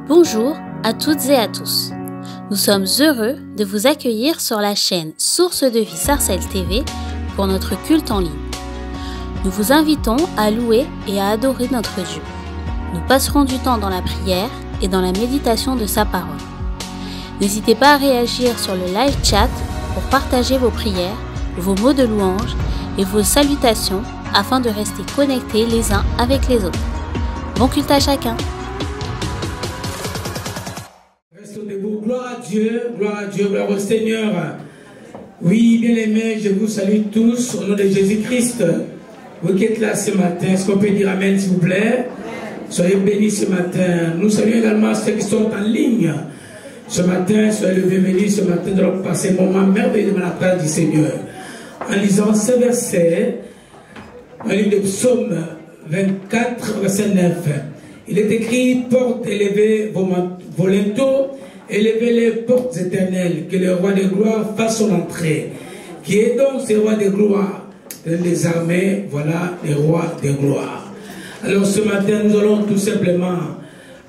Bonjour à toutes et à tous. Nous sommes heureux de vous accueillir sur la chaîne Source de Vie Sarcelles TV pour notre culte en ligne. Nous vous invitons à louer et à adorer notre Dieu. Nous passerons du temps dans la prière et dans la méditation de sa parole. N'hésitez pas à réagir sur le live chat pour partager vos prières, vos mots de louange et vos salutations afin de rester connectés les uns avec les autres. Bon culte à chacun. Restons debout. Gloire à Dieu, gloire au Seigneur. Oui, bien-aimés, je vous salue tous au nom de Jésus-Christ. Vous qui êtes là ce matin, est-ce qu'on peut dire Amen s'il vous plaît? Soyez bénis ce matin. Nous saluons également ceux qui sont en ligne. Ce matin, soyez le bienvenu ce matin de passer un moment merveilleux dans la place du Seigneur. En lisant ce verset, dans le livre de Psaume 24, verset 9, il est écrit: portes élevées vos linteaux, élevez les portes éternelles, que le roi de gloire fasse son entrée. Qui est donc ce roi de gloire? Les armées, voilà les rois de gloire. Alors ce matin, nous allons tout simplement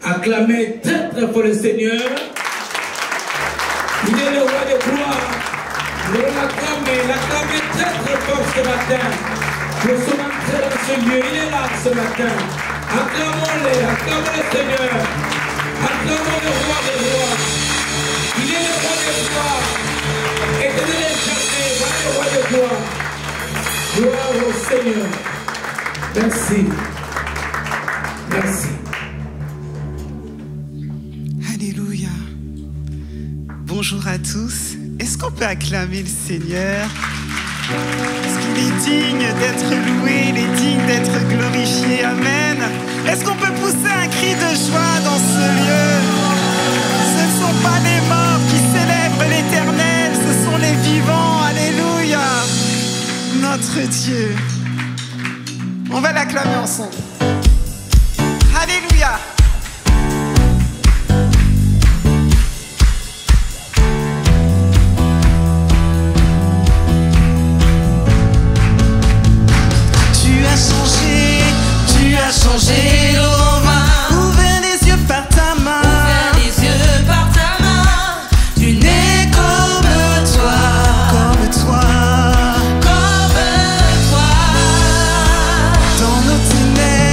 acclamer très très fort le Seigneur. Il est le roi de gloire. Nous allons l'acclamer très très fort ce matin. Nous sommes entrés dans ce lieu. Il est là ce matin. Acclamons-le Seigneur. Acclamons le roi de gloire. Il est le roi de gloire. Éternel et éternel, voilà le roi de gloire. Gloire au Seigneur. Merci. Merci. Alléluia. Bonjour à tous. Est-ce qu'on peut acclamer le Seigneur? Parce qu'il est digne d'être loué, il est digne d'être glorifié. Amen. Est-ce qu'on peut pousser un cri de joie dans ce lieu? Ce ne sont pas les morts qui célèbrent l'Éternel, ce sont les vivants. Alléluia. Notre Dieu. On va l'acclamer ensemble. Alléluia. Tu as changé nos mains. Ouvre les yeux par ta main. Ouvre les yeux par ta main. Tu n'es comme toi. Comme toi. Comme toi. Dans nos ténèbres.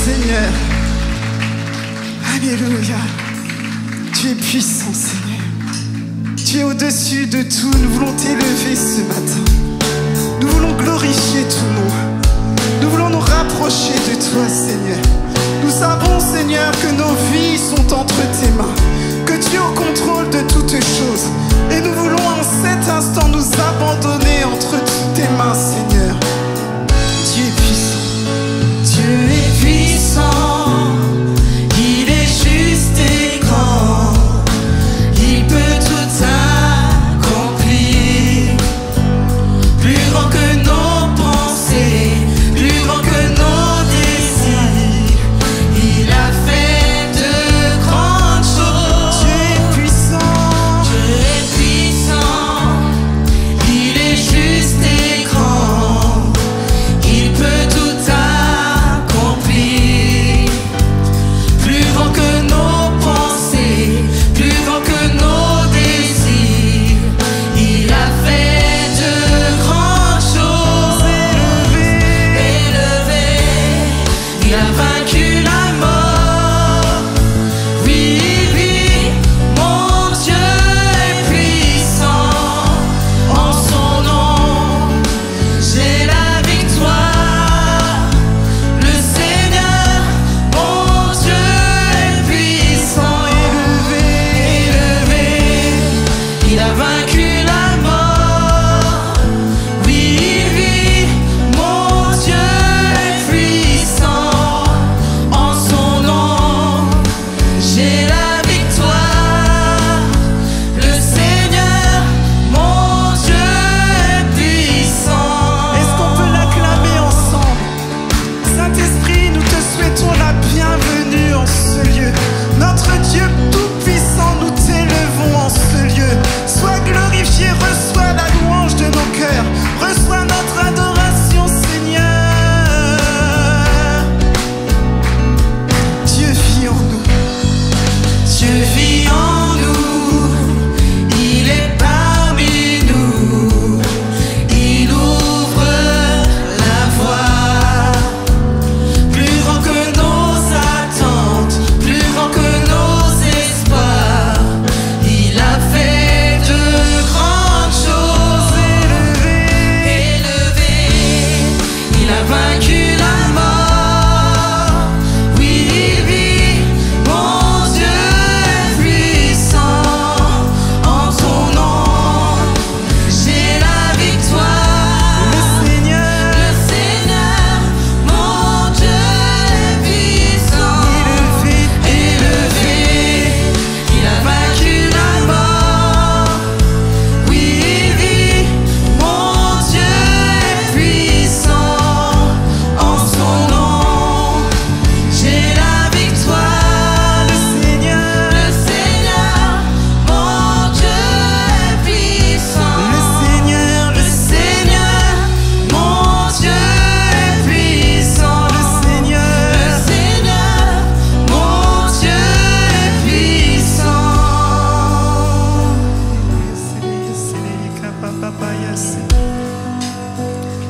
Seigneur. Alléluia. Tu es puissant, Seigneur. Tu es au-dessus de tout. Nous voulons t'élever ce matin. Nous voulons glorifier ton nom. Nous voulons nous rapprocher de toi, Seigneur. Nous savons, Seigneur, que nos vies sont entre tes mains, que tu es au contrôle de toutes choses. Et nous voulons en cet instant nous abandonner entre toutes tes mains, Seigneur. Tu es puissant. Dieu est puissant. Il est juste et grand. Il peut tout accomplir. Plus grand que nos pensées, plus grand que nos désirs. Il a fait de grandes choses. Tu es puissant. Dieu est puissant. Il est juste et grand. Il peut tout accomplir. Plus grand que nos pensées, plus grand que nos désirs. Il a fait de grandes choses. Élevé, il a vaincu la mort. Oui, oui, mon Dieu est puissant. En son nom, j'ai la victoire. Le Seigneur, mon Dieu est puissant. Élevé, il a vaincu la mort. Oui, oui, mon Dieu est puissant. En son nom, j'ai la victoire. Le Seigneur, mon Dieu est puissant. Est-ce qu'on peut l'acclamer ensemble? Saint-Esprit, nous te souhaitons la bienvenue en ce lieu. Notre Dieu tout-puissant, nous t'élevons en ce lieu. Sois glorifié, reçois la louange de nos cœurs. Reçois notre adoration, Seigneur. Dieu vit en nous. Dieu vit en nous, il est parmi nous, il ouvre la voie. Plus grand que nos attentes, plus grand que nos espoirs, il a fait de grandes choses. Élevé, il a vaincu la mort. Oui, oui, mon Dieu est puissant. En son nom, j'ai la victoire. Le Seigneur, Le Seigneur, mon Dieu est puissant. Élevé, il a vaincu la mort. Oui, oui, mon Dieu est puissant. En son nom, j'ai la victoire. le Seigneur, Le Seigneur, mon Dieu est puissant. le Le Seigneur, mon Dieu est puissant. Le Seigneur, Le Seigneur, mon Dieu est puissant.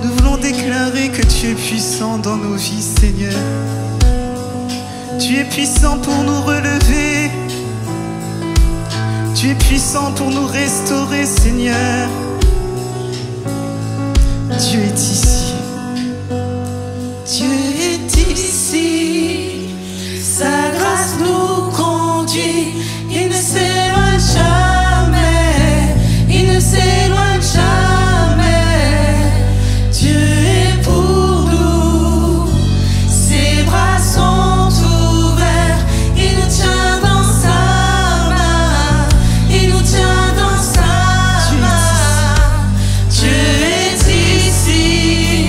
Nous voulons déclarer que tu es puissant dans nos vies, Seigneur. Tu es puissant pour nous relever. Tu es puissant pour nous restaurer, Seigneur. Dieu est ici. Dieu est ici, sa grâce nous conduit, il ne s'éloigne jamais, il ne s'éloigne jamais. Dieu est pour nous, ses bras sont ouverts, il nous tient dans sa main, il nous tient dans sa main. Dieu est ici.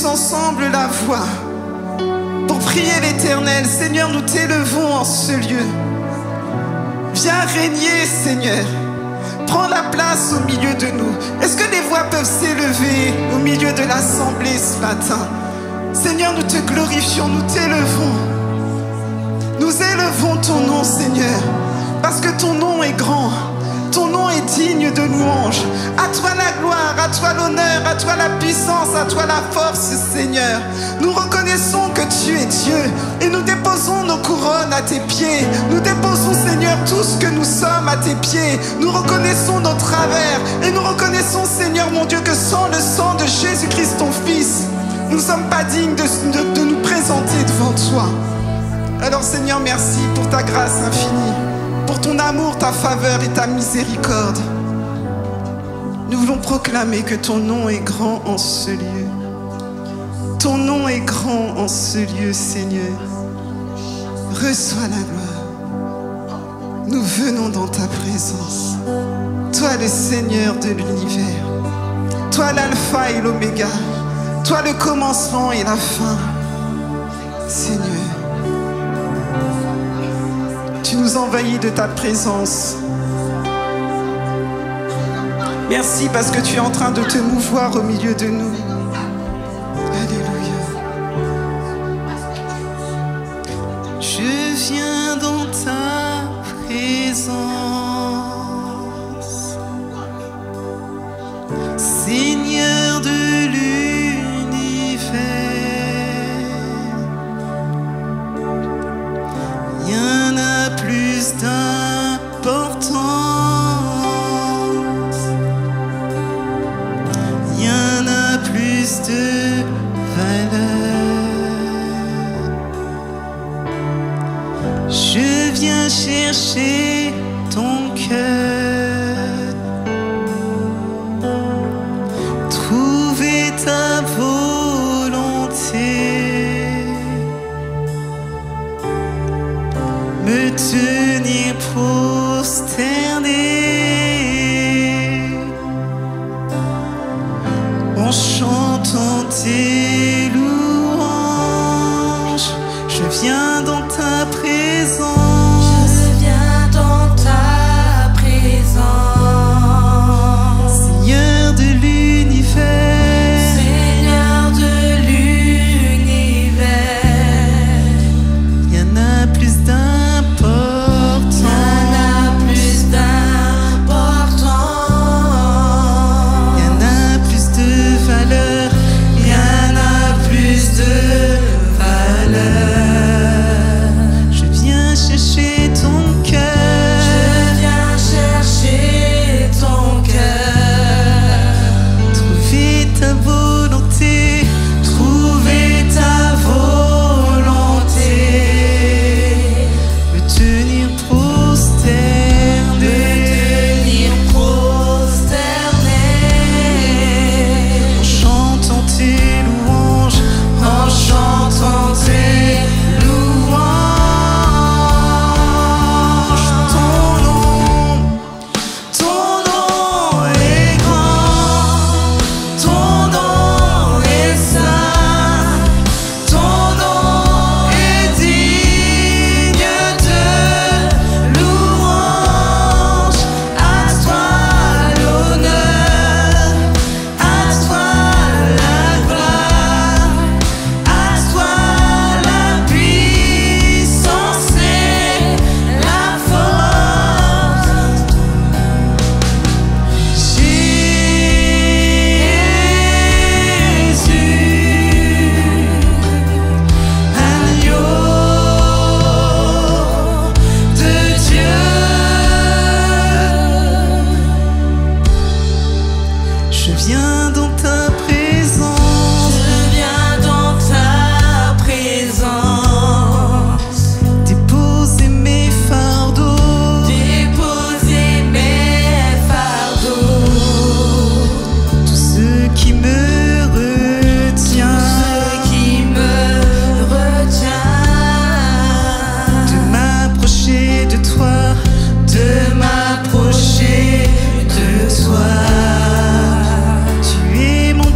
tous ensemble la voix pour prier l'Éternel. Seigneur, nous t'élevons en ce lieu. Viens régner, Seigneur. Prends la place au milieu de nous. Est-ce que les voix peuvent s'élever au milieu de l'assemblée ce matin? Seigneur, nous te glorifions, nous t'élevons. Nous élevons ton nom, Seigneur, parce que ton nom est grand. Ton nom est digne de louange. À toi la gloire, à toi l'honneur, à toi la puissance, à toi la force, Seigneur. Nous reconnaissons que tu es Dieu et nous déposons nos couronnes à tes pieds. Nous déposons, Seigneur, tout ce que nous sommes à tes pieds. Nous reconnaissons nos travers et nous reconnaissons, Seigneur mon Dieu, que sans le sang de Jésus-Christ, ton Fils, nous ne sommes pas dignes de nous présenter devant toi. Alors, Seigneur, merci pour ta grâce infinie, pour ton amour, ta faveur et ta miséricorde. Nous voulons proclamer que ton nom est grand en ce lieu. Ton nom est grand en ce lieu, Seigneur. Reçois la gloire. Nous venons dans ta présence. Toi, le Seigneur de l'univers. Toi, l'alpha et l'oméga. Toi, le commencement et la fin. Seigneur, tu nous envahis de ta présence. Merci parce que tu es en train de te mouvoir au milieu de nous. Alléluia. Je viens dans ta présence, Seigneur de l'univers. Il y en a plus d'importance. Il y en a plus de valeur. Je viens chercher ton cœur, trouver ta volonté, me tenir prosterné en chantant tes louanges. Je viens dans ta présence. Je viens dans ta présence, Seigneur de l'univers. Seigneur de l'univers. Il y en a plus d'importance. Il y en a plus d'importance. Il y en a plus de valeur. Il y en a plus de valeur. Je viens chercher ton cœur, Je viens chercher ton cœur, trouver ta volonté, trouver ta volonté, me tenir prosterné tenir prosterné, en chantant tes louanges. en chantant tes louanges. Ton nom est grand, ton nom est saint, ton nom est digne de louange. À toi l'honneur, à toi la gloire, à toi la puissance et la force. Jésus, agneau de Dieu. Je viens dans ta présence, Je viens dans ta présence, déposer mes fardeaux, déposer mes fardeaux, tout ce qui me retient, ce qui me retient, de m'approcher de toi, de m'approcher de toi. tu es mon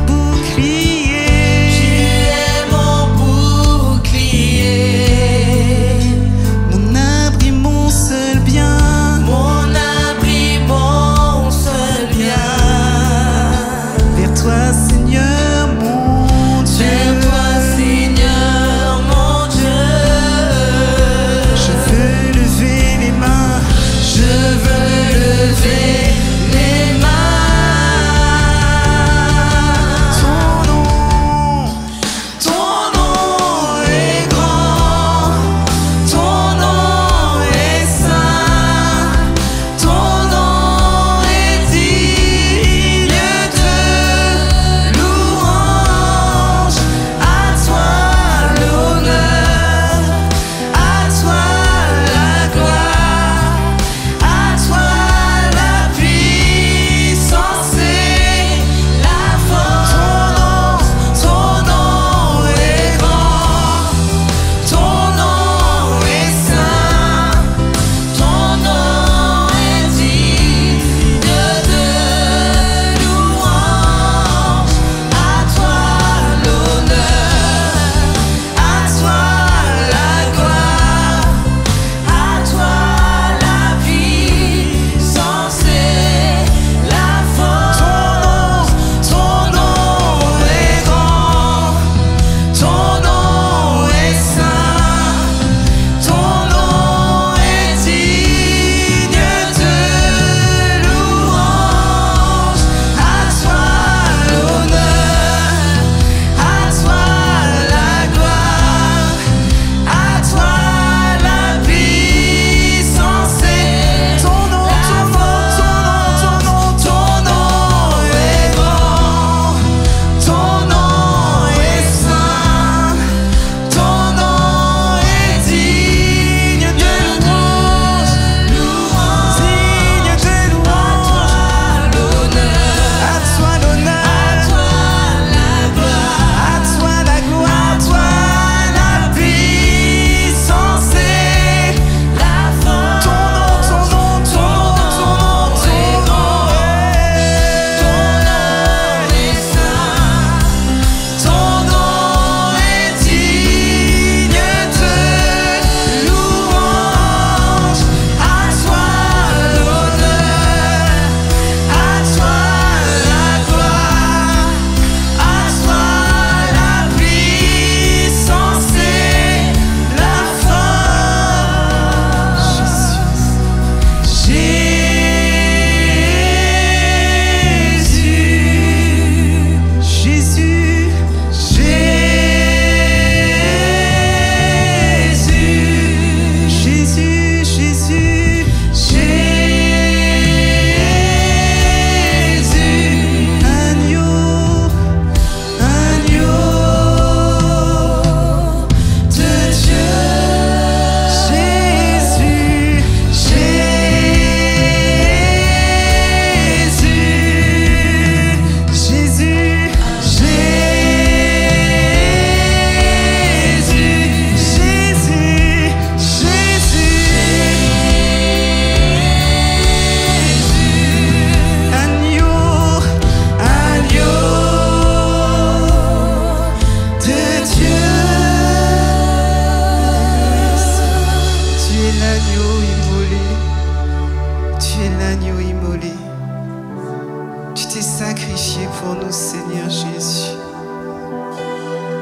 sacrifié pour nous, Seigneur Jésus.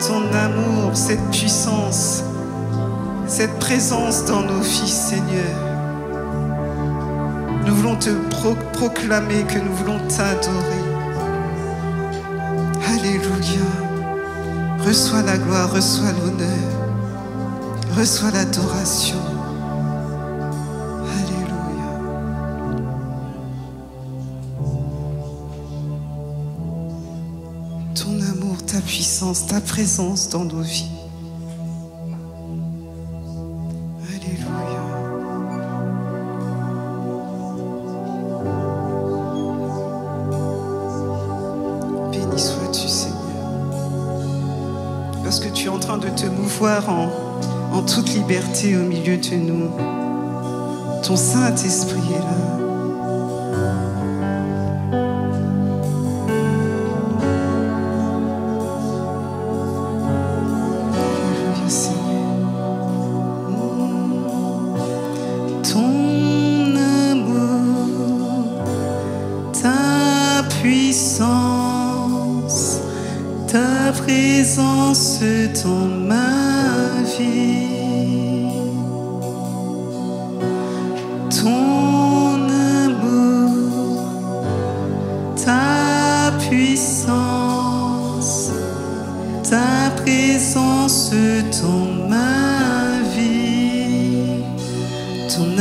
Ton amour, cette puissance, cette présence dans nos vies, Seigneur. Nous voulons te proclamer que nous voulons t'adorer. Alléluia. Reçois la gloire, reçois l'honneur, reçois l'adoration. Alléluia. Ton amour, ta puissance, ta présence dans nos vies. En toute liberté au milieu de nous. Ton Saint-Esprit est là. Alléluia, Seigneur. Ton amour, ta puissance, ta présence dans ma vie. Ton amour, ta puissance, ta présence dans ma vie. Ton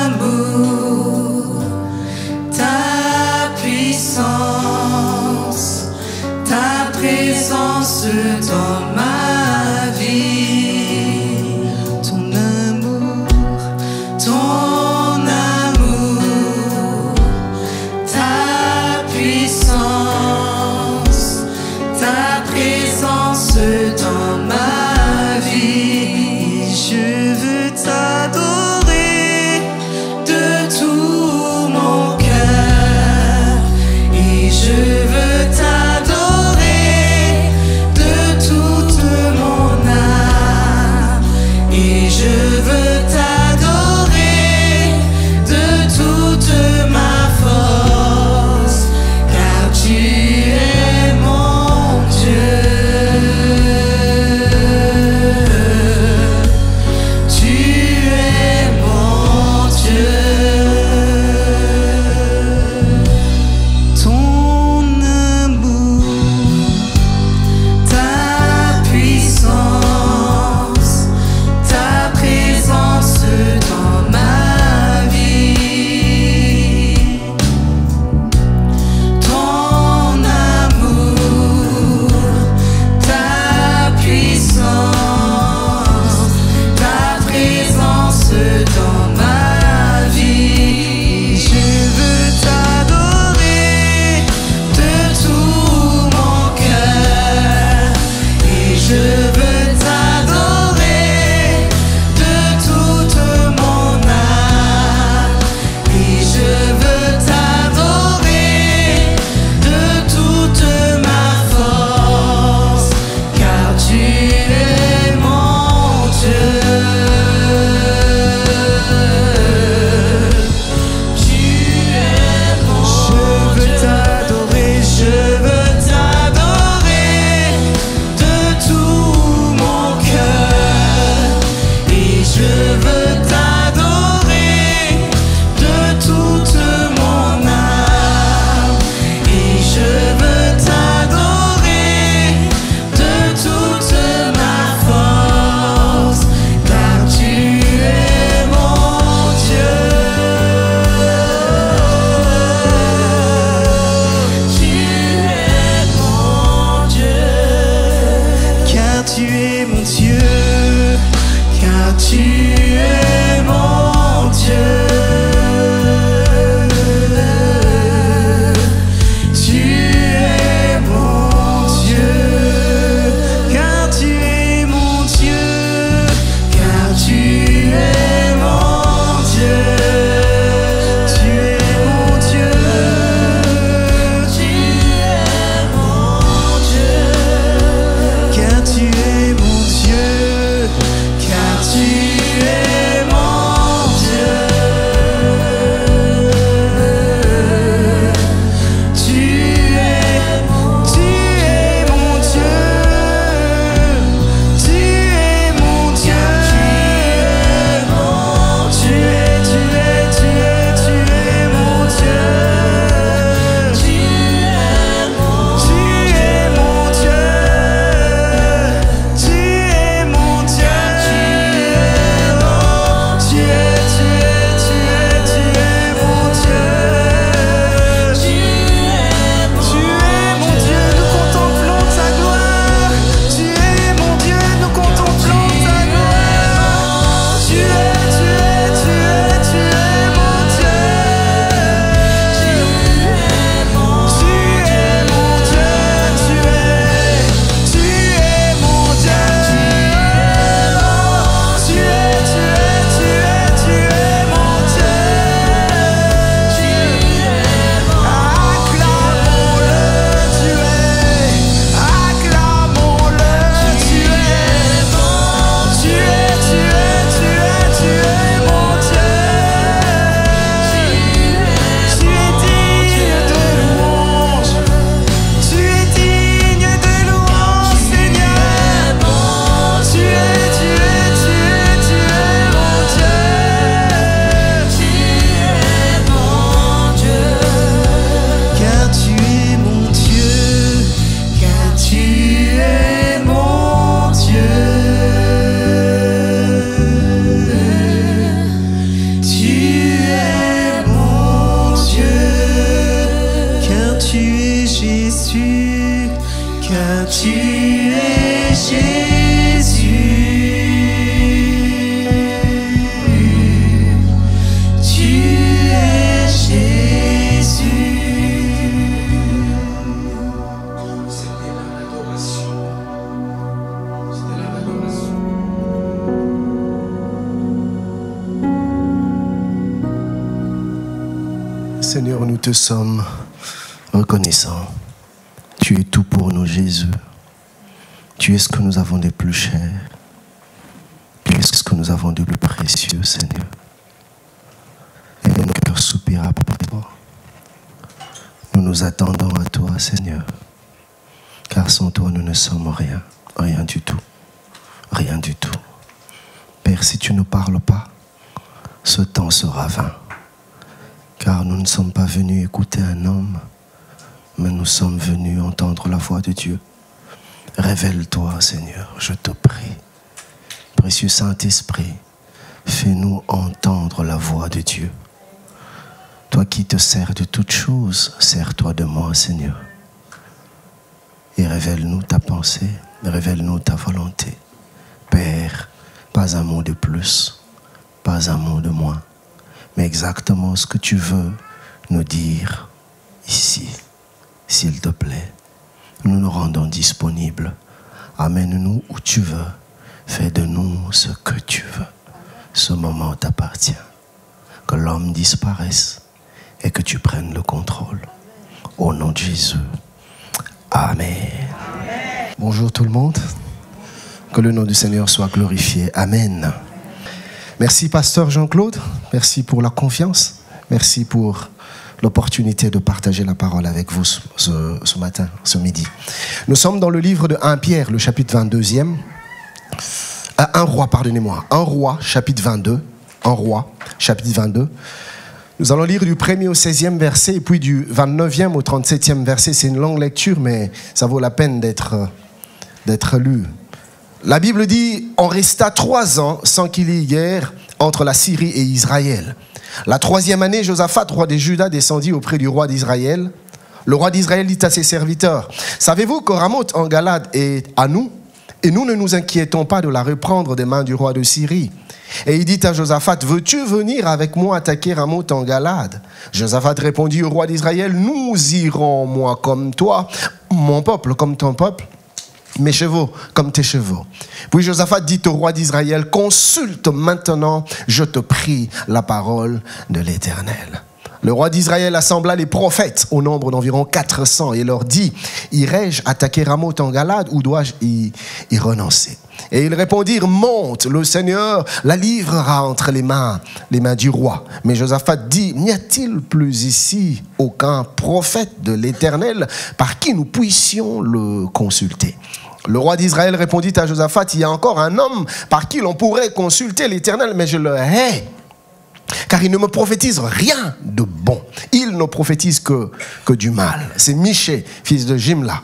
amour, ta puissance, ta présence dans ma vie. Ton amour, ta puissance, ta présence dans ma vie. Je veux t'adorer de tout mon cœur et je veux t'adorer de toute Tu es Jésus. Tu es Jésus. C'était là l'adoration. C'était là l'adoration. Seigneur, nous te sommes reconnaissants. Tu es tout pour nous, Jésus. Tu es ce que nous avons de plus cher. Tu es ce que nous avons de plus précieux, Seigneur. Et nos cœurs soupirent après toi. Nous nous attendons à toi, Seigneur. Car sans toi, nous ne sommes rien. Rien du tout. Rien du tout. Père, si tu ne parles pas, ce temps sera vain. Car nous ne sommes pas venus écouter un homme, mais nous sommes venus entendre la voix de Dieu. Révèle-toi, Seigneur, je te prie. Précieux Saint-Esprit, fais-nous entendre la voix de Dieu. Toi qui te sers de toutes choses, sers-toi de moi, Seigneur. Et révèle-nous ta pensée, révèle-nous ta volonté. Père, pas un mot de plus, pas un mot de moins, mais exactement ce que tu veux nous dire ici. S'il te plaît, nous nous rendons disponibles. Amène-nous où tu veux. Fais de nous ce que tu veux. Ce moment t'appartient. Que l'homme disparaisse et que tu prennes le contrôle. Au nom de Jésus. Amen. Amen. Bonjour tout le monde. Que le nom du Seigneur soit glorifié. Amen. Merci pasteur Jean-Claude. Merci pour la confiance. Merci pour l'opportunité de partager la parole avec vous ce matin, ce midi. Nous sommes dans le livre de 1 Pierre, le chapitre 22e. 1 Roi, pardonnez-moi. 1 Roi, chapitre 22. 1 Roi, chapitre 22. Nous allons lire du 1er au 16e verset et puis du 29e au 37e verset. C'est une longue lecture, mais ça vaut la peine d'être lu. La Bible dit, on resta 3 ans sans qu'il y ait guerre entre la Syrie et Israël. La 3e année, Josaphat, roi de Juda, descendit auprès du roi d'Israël. Le roi d'Israël dit à ses serviteurs, « Savez-vous que Ramoth en Galade est à nous, et nous ne nous inquiétons pas de la reprendre des mains du roi de Syrie ?» Et il dit à Josaphat, « Veux-tu venir avec moi attaquer Ramoth en Galade ?» Josaphat répondit au roi d'Israël, « Nous irons, moi comme toi, mon peuple comme ton peuple, mes chevaux comme tes chevaux. » Puis Josaphat dit au roi d'Israël, « Consulte maintenant, je te prie, la parole de l'Éternel. » Le roi d'Israël assembla les prophètes au nombre d'environ 400 et leur dit, « Irai-je attaquer Ramoth en Galade ou dois-je y renoncer ?» Et ils répondirent, « Monte, le Seigneur la livrera entre les mains du roi. » Mais Josaphat dit, « N'y a-t-il plus ici aucun prophète de l'Éternel par qui nous puissions le consulter ?» Le roi d'Israël répondit à Josaphat, « Il y a encore un homme par qui l'on pourrait consulter l'Éternel, mais je le hais, car il ne me prophétise rien de bon. Il ne prophétise que du mal. » C'est Michée, fils de Jimla.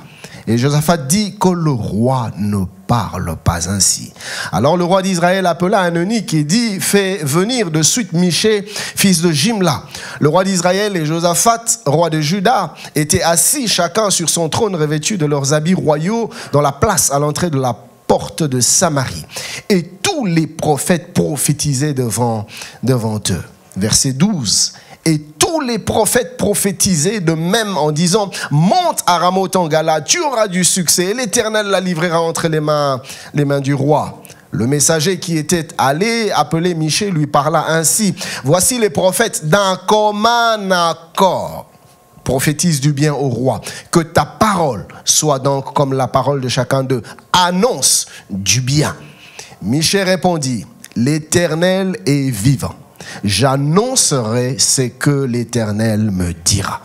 Et Josaphat dit que le roi ne parle pas ainsi. Alors le roi d'Israël appela un eunuque et dit, fais venir de suite Michée, fils de Jimla. Le roi d'Israël et Josaphat, roi de Juda, étaient assis chacun sur son trône revêtus de leurs habits royaux dans la place à l'entrée de la porte de Samarie. Et tous les prophètes prophétisaient devant eux. Verset 12. Et tous les prophètes prophétisaient de même en disant, monte à Ramoth en Galade, tu auras du succès, et l'Éternel la livrera entre les mains du roi. Le messager qui était allé appeler Michée lui parla ainsi, voici les prophètes d'un commun accord prophétisent du bien au roi, que ta parole soit donc comme la parole de chacun d'eux, annonce du bien. Michée répondit, l'Éternel est vivant. J'annoncerai ce que l'Éternel me dira.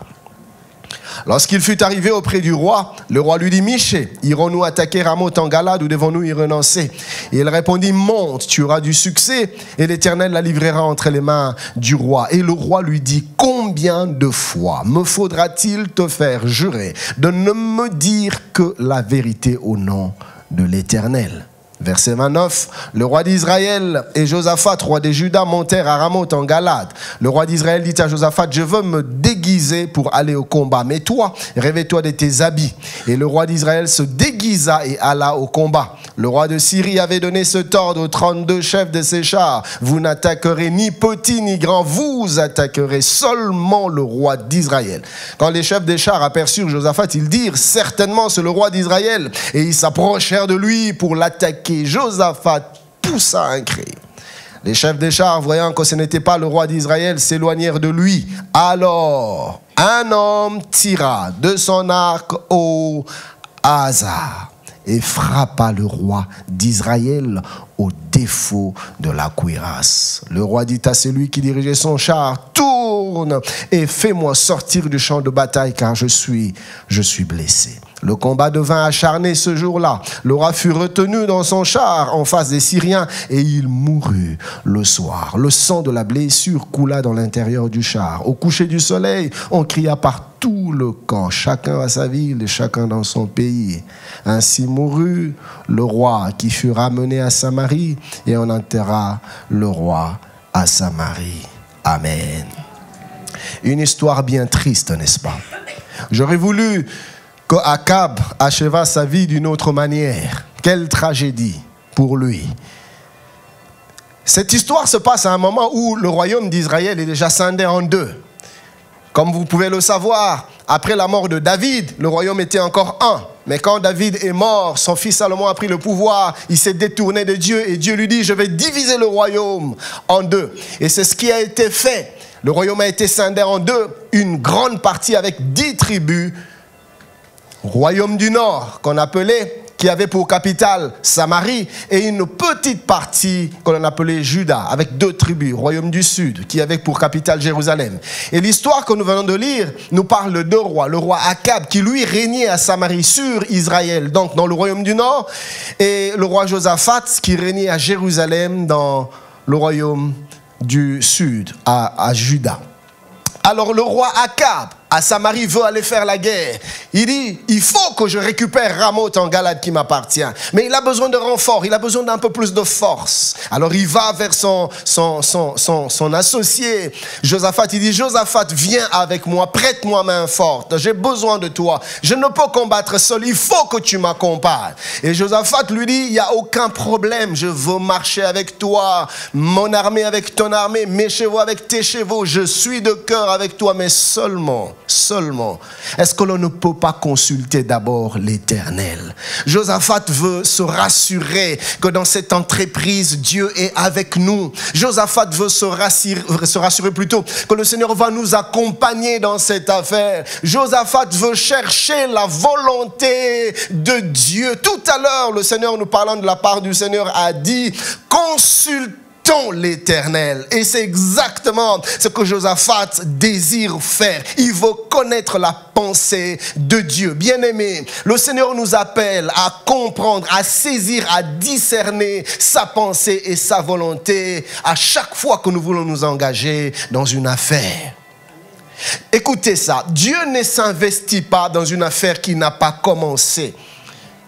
Lorsqu'il fut arrivé auprès du roi, le roi lui dit, Michée, irons-nous attaquer Ramoth en Galade ou devons-nous y renoncer? Et il répondit, monte, tu auras du succès et l'Éternel la livrera entre les mains du roi. Et le roi lui dit, combien de fois me faudra-t-il te faire jurer de ne me dire que la vérité au nom de l'Éternel? Verset 29, le roi d'Israël et Josaphat, roi de Juda, montèrent à Ramoth en Galade. Le roi d'Israël dit à Josaphat, je veux me déguiser déguiser pour aller au combat. Mais toi, revêt-toi de tes habits. Et le roi d'Israël se déguisa et alla au combat. Le roi de Syrie avait donné cet ordre aux 32 chefs de ses chars. Vous n'attaquerez ni petit ni grand, vous attaquerez seulement le roi d'Israël. Quand les chefs des chars aperçurent Josaphat, ils dirent, certainement c'est le roi d'Israël. Et ils s'approchèrent de lui pour l'attaquer. Josaphat poussa un cri. Les chefs des chars, voyant que ce n'était pas le roi d'Israël, s'éloignèrent de lui. Alors, un homme tira de son arc au hasard et frappa le roi d'Israël au défaut de la cuirasse. Le roi dit à celui qui dirigeait son char, tourne et fais-moi sortir du champ de bataille car je suis blessé. Le combat devint acharné ce jour-là. Le roi fut retenu dans son char en face des Syriens et il mourut le soir. Le sang de la blessure coula dans l'intérieur du char. Au coucher du soleil, on cria par tout le camp, chacun à sa ville et chacun dans son pays. Ainsi mourut le roi qui fut ramené à Samarie et on enterra le roi à Samarie. Amen. Une histoire bien triste, n'est-ce pas? J'aurais voulu qu'Akab acheva sa vie d'une autre manière. Quelle tragédie pour lui. Cette histoire se passe à un moment où le royaume d'Israël est déjà scindé en deux. Comme vous pouvez le savoir, après la mort de David, le royaume était encore un. Mais quand David est mort, son fils Salomon a pris le pouvoir, il s'est détourné de Dieu et Dieu lui dit, je vais diviser le royaume en deux. Et c'est ce qui a été fait. Le royaume a été scindé en deux, une grande partie avec 10 tribus. Royaume du Nord, qu'on appelait, qui avait pour capitale Samarie, et une petite partie qu'on appelait Juda, avec 2 tribus, Royaume du Sud, qui avait pour capitale Jérusalem. Et l'histoire que nous venons de lire nous parle de 2 rois. Le roi Akab, qui lui régnait à Samarie sur Israël, donc dans le Royaume du Nord, et le roi Josaphat, qui régnait à Jérusalem, dans le Royaume du Sud, à Juda. Alors le roi Akab, à Samarie, veut aller faire la guerre. Il dit, il faut que je récupère Ramoth en Galade qui m'appartient. Mais il a besoin de renfort, il a besoin d'un peu plus de force. Alors il va vers son associé, Josaphat. Il dit, Josaphat, viens avec moi, prête-moi main forte. J'ai besoin de toi. Je ne peux combattre seul, il faut que tu m'accompagnes. Et Josaphat lui dit, il n'y a aucun problème, je veux marcher avec toi. Mon armée avec ton armée, mes chevaux avec tes chevaux. Je suis de cœur avec toi, mais seulement, est-ce que l'on ne peut pas consulter d'abord l'Éternel? Josaphat veut se rassurer que dans cette entreprise, Dieu est avec nous. Josaphat veut se rassurer plutôt que le Seigneur va nous accompagner dans cette affaire. Josaphat veut chercher la volonté de Dieu. Tout à l'heure, le Seigneur, nous parlant de la part du Seigneur, a dit, consulte l'Éternel. Et c'est exactement ce que Josaphat désire faire. Il veut connaître la pensée de Dieu. Bien-aimé, le Seigneur nous appelle à comprendre, à saisir, à discerner sa pensée et sa volonté à chaque fois que nous voulons nous engager dans une affaire. Écoutez ça, Dieu ne s'investit pas dans une affaire qui n'a pas commencé.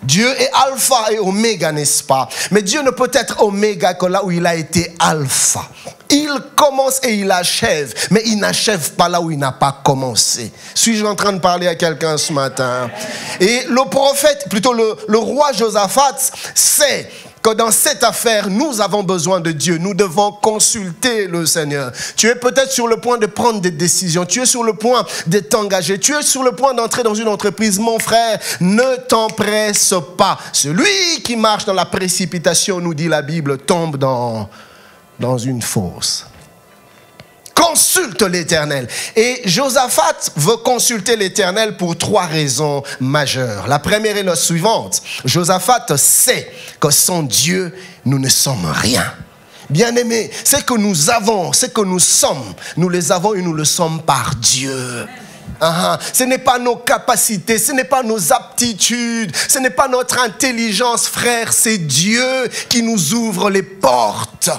Dieu est alpha et oméga, n'est-ce pas? Mais Dieu ne peut être oméga que là où il a été alpha. Il commence et il achève, mais il n'achève pas là où il n'a pas commencé. Suis-je en train de parler à quelqu'un ce matin? Et le prophète, plutôt le roi Josaphat, sait que dans cette affaire, nous avons besoin de Dieu. Nous devons consulter le Seigneur. Tu es peut-être sur le point de prendre des décisions. Tu es sur le point de t'engager. Tu es sur le point d'entrer dans une entreprise. Mon frère, ne t'empresse pas. Celui qui marche dans la précipitation, nous dit la Bible, tombe dans une fosse. Consulte l'Éternel. Et Josaphat veut consulter l'Éternel pour 3 raisons majeures. La première est la suivante. Josaphat sait que sans Dieu, nous ne sommes rien. Bien-aimés, c'est que nous avons, c'est que nous sommes. Nous les avons et nous le sommes par Dieu. Ce n'est pas nos capacités, ce n'est pas nos aptitudes, ce n'est pas notre intelligence, frère. C'est Dieu qui nous ouvre les portes.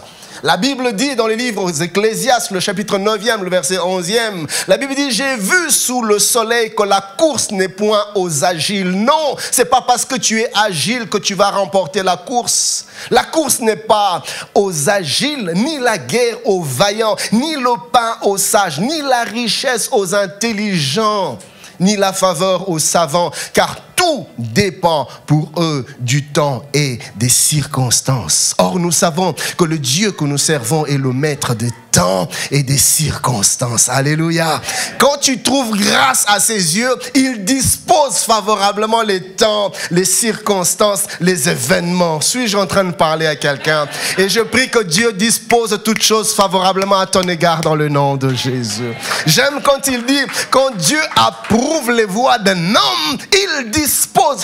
La Bible dit dans les livres Ecclésiastes, le chapitre 9e, le verset 11e, la Bible dit, j'ai vu sous le soleil que la course n'est point aux agiles. Non, c'est pas parce que tu es agile que tu vas remporter la course. La course n'est pas aux agiles, ni la guerre aux vaillants, ni le pain aux sages, ni la richesse aux intelligents, ni la faveur aux savants, car tout dépend pour eux du temps et des circonstances. Or, nous savons que le Dieu que nous servons est le maître des temps et des circonstances. Alléluia. Quand tu trouves grâce à ses yeux, il dispose favorablement les temps, les circonstances, les événements. Suis-je en train de parler à quelqu'un? Et je prie que Dieu dispose toutes choses favorablement à ton égard dans le nom de Jésus. J'aime quand il dit, quand Dieu approuve les voies d'un homme, il dispose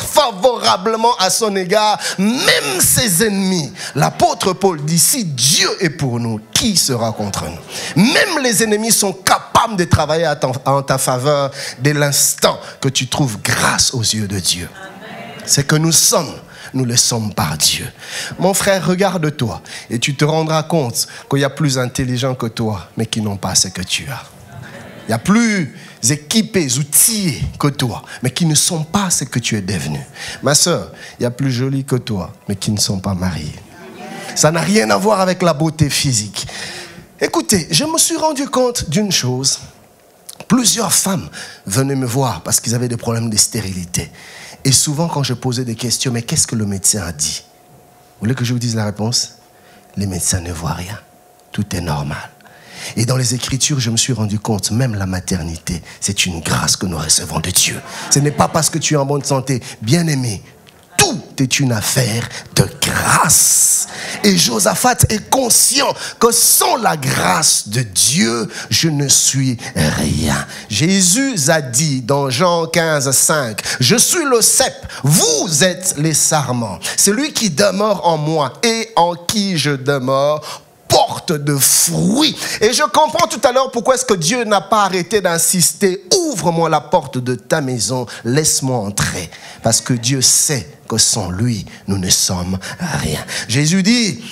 favorablement à son égard même ses ennemis. L'apôtre Paul dit, si Dieu est pour nous, qui sera contre nous? Même les ennemis sont capables de travailler en ta faveur dès l'instant que tu trouves grâce aux yeux de Dieu. C'est que nous le sommes par Dieu. Mon frère, regarde-toi et tu te rendras compte qu'il y a plus intelligents que toi, mais qui n'ont pas ce que tu as. Il y a plus équipés, outillés que toi, mais qui ne sont pas ce que tu es devenu. Ma soeur, il y a plus jolis que toi, mais qui ne sont pas mariés. Ça n'a rien à voir avec la beauté physique. Écoutez, je me suis rendu compte d'une chose. Plusieurs femmes venaient me voir parce qu'ils avaient des problèmes de stérilité. Et souvent, quand je posais des questions, mais qu'est-ce que le médecin a dit? Vous voulez que je vous dise la réponse? Les médecins ne voient rien. Tout est normal. Et dans les Écritures, je me suis rendu compte, même la maternité, c'est une grâce que nous recevons de Dieu. Ce n'est pas parce que tu es en bonne santé. Bien-aimé, tout est une affaire de grâce. Et Josaphat est conscient que sans la grâce de Dieu, je ne suis rien. Jésus a dit dans Jean 15, 5, « Je suis le cep, vous êtes les sarments. Celui qui demeure en moi et en qui je demeure, porte de fruits. » Et je comprends tout à l'heure pourquoi est-ce que Dieu n'a pas arrêté d'insister. Ouvre-moi la porte de ta maison, laisse-moi entrer. Parce que Dieu sait que sans lui, nous ne sommes rien. Jésus dit,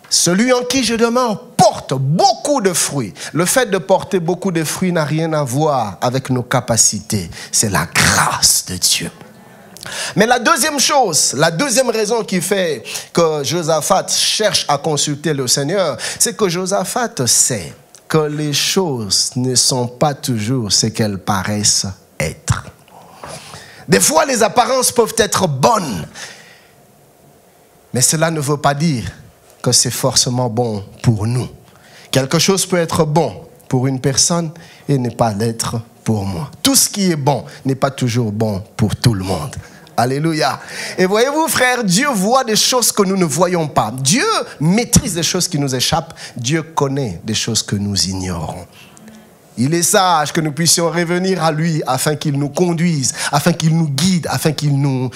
celui en qui je demeure porte beaucoup de fruits. Le fait de porter beaucoup de fruits n'a rien à voir avec nos capacités. C'est la grâce de Dieu. Mais la deuxième chose, la deuxième raison qui fait que Josaphat cherche à consulter le Seigneur, c'est que Josaphat sait que les choses ne sont pas toujours ce qu'elles paraissent être. Des fois, les apparences peuvent être bonnes, mais cela ne veut pas dire que c'est forcément bon pour nous. Quelque chose peut être bon pour une personne et ne pas l'être pour moi. Tout ce qui est bon n'est pas toujours bon pour tout le monde. Alléluia. Et voyez-vous, frère, Dieu voit des choses que nous ne voyons pas. Dieu maîtrise des choses qui nous échappent. Dieu connaît des choses que nous ignorons. Il est sage que nous puissions revenir à lui afin qu'il nous conduise, afin qu'il nous guide, afin qu'il nous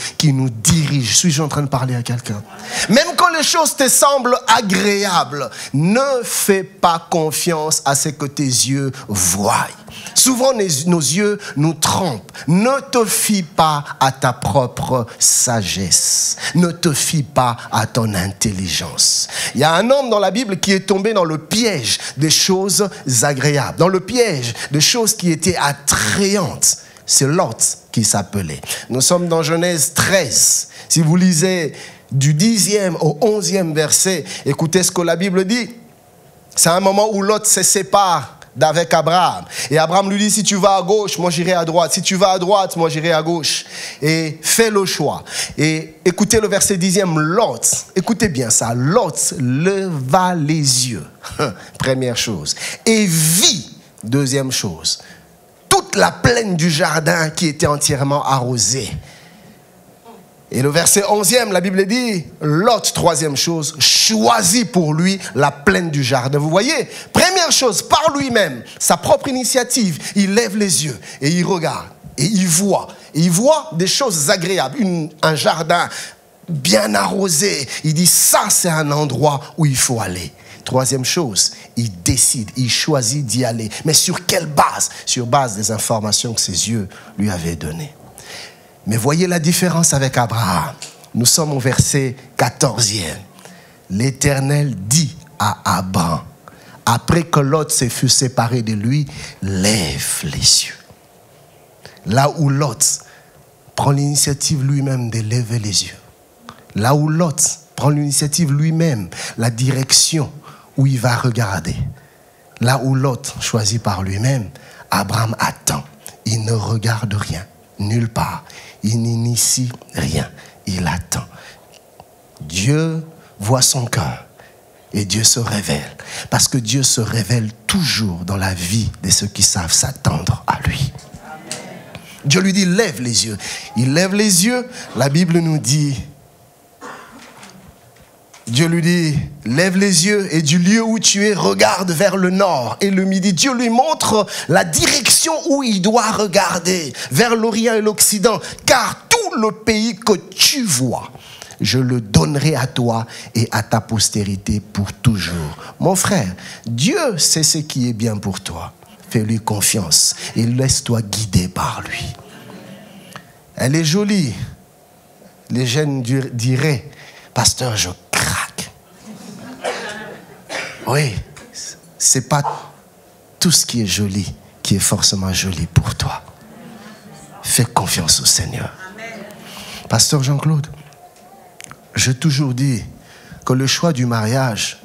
dirige. Suis-je en train de parler à quelqu'un? Même quand les choses te semblent agréables, ne fais pas confiance à ce que tes yeux voient. Souvent, nos yeux nous trompent. Ne te fie pas à ta propre sagesse. Ne te fie pas à ton intelligence. Il y a un homme dans la Bible qui est tombé dans le piège des choses agréables, dans le piège des choses qui étaient attrayantes. C'est Lot qui s'appelait. Nous sommes dans Genèse 13. Si vous lisez du 10e au 11e verset, écoutez ce que la Bible dit. C'est un moment où Lot se sépare d'avec Abraham. Et Abraham lui dit, si tu vas à gauche, moi j'irai à droite. Si tu vas à droite, moi j'irai à gauche. Et fais le choix. Et écoutez le verset 10e, Lot, écoutez bien ça, Lot leva les yeux, première chose, et vit, deuxième chose, toute la plaine du jardin qui était entièrement arrosée. Et le verset 11e, la Bible dit, Lot, troisième chose, choisit pour lui la plaine du jardin. Vous voyez, première chose, par lui-même, sa propre initiative, il lève les yeux et il regarde et il voit. Et il voit des choses agréables, un jardin bien arrosé. Il dit, ça c'est un endroit où il faut aller. Troisième chose, il décide, il choisit d'y aller. Mais sur quelle base? Sur base des informations que ses yeux lui avaient données. Mais voyez la différence avec Abraham. Nous sommes au verset 14e. l'Éternel dit à Abraham, après que Lot se fut séparé de lui, lève les yeux. Là où Lot prend l'initiative lui-même de lever les yeux. Là où Lot prend l'initiative lui-même, la direction où il va regarder. Là où Lot choisit par lui-même, Abraham attend. Il ne regarde rien, nulle part. Il n'initie rien. Il attend. Dieu voit son cœur et Dieu se révèle. Parce que Dieu se révèle toujours dans la vie de ceux qui savent s'attendre à lui. Dieu lui dit, lève les yeux. Il lève les yeux. La Bible nous dit, Dieu lui dit, lève les yeux et du lieu où tu es, regarde vers le nord et le midi. Dieu lui montre la direction où il doit regarder, vers l'Orient et l'Occident. Car tout le pays que tu vois, je le donnerai à toi et à ta postérité pour toujours. Mon frère, Dieu sait ce qui est bien pour toi. Fais-lui confiance et laisse-toi guider par lui. Elle est jolie. Les jeunes diraient, pasteur, je craque. Oui, c'est pas tout ce qui est joli qui est forcément joli pour toi. Fais confiance au Seigneur. Pasteur Jean-Claude, j'ai toujours dit que le choix du mariage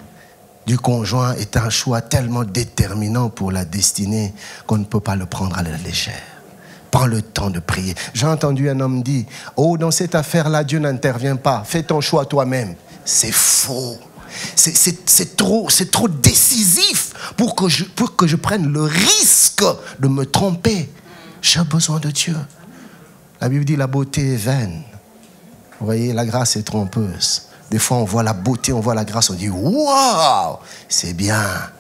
du conjoint est un choix tellement déterminant pour la destinée qu'on ne peut pas le prendre à la légère. Prends le temps de prier. J'ai entendu un homme dire, oh, dans cette affaire-là, Dieu n'intervient pas. Fais ton choix toi-même. C'est faux. C'est trop décisif pour que je prenne le risque de me tromper. J'ai besoin de Dieu. La Bible dit la beauté est vaine. Vous voyez, la grâce est trompeuse. Des fois, on voit la beauté, on voit la grâce, on dit waouh, c'est bien.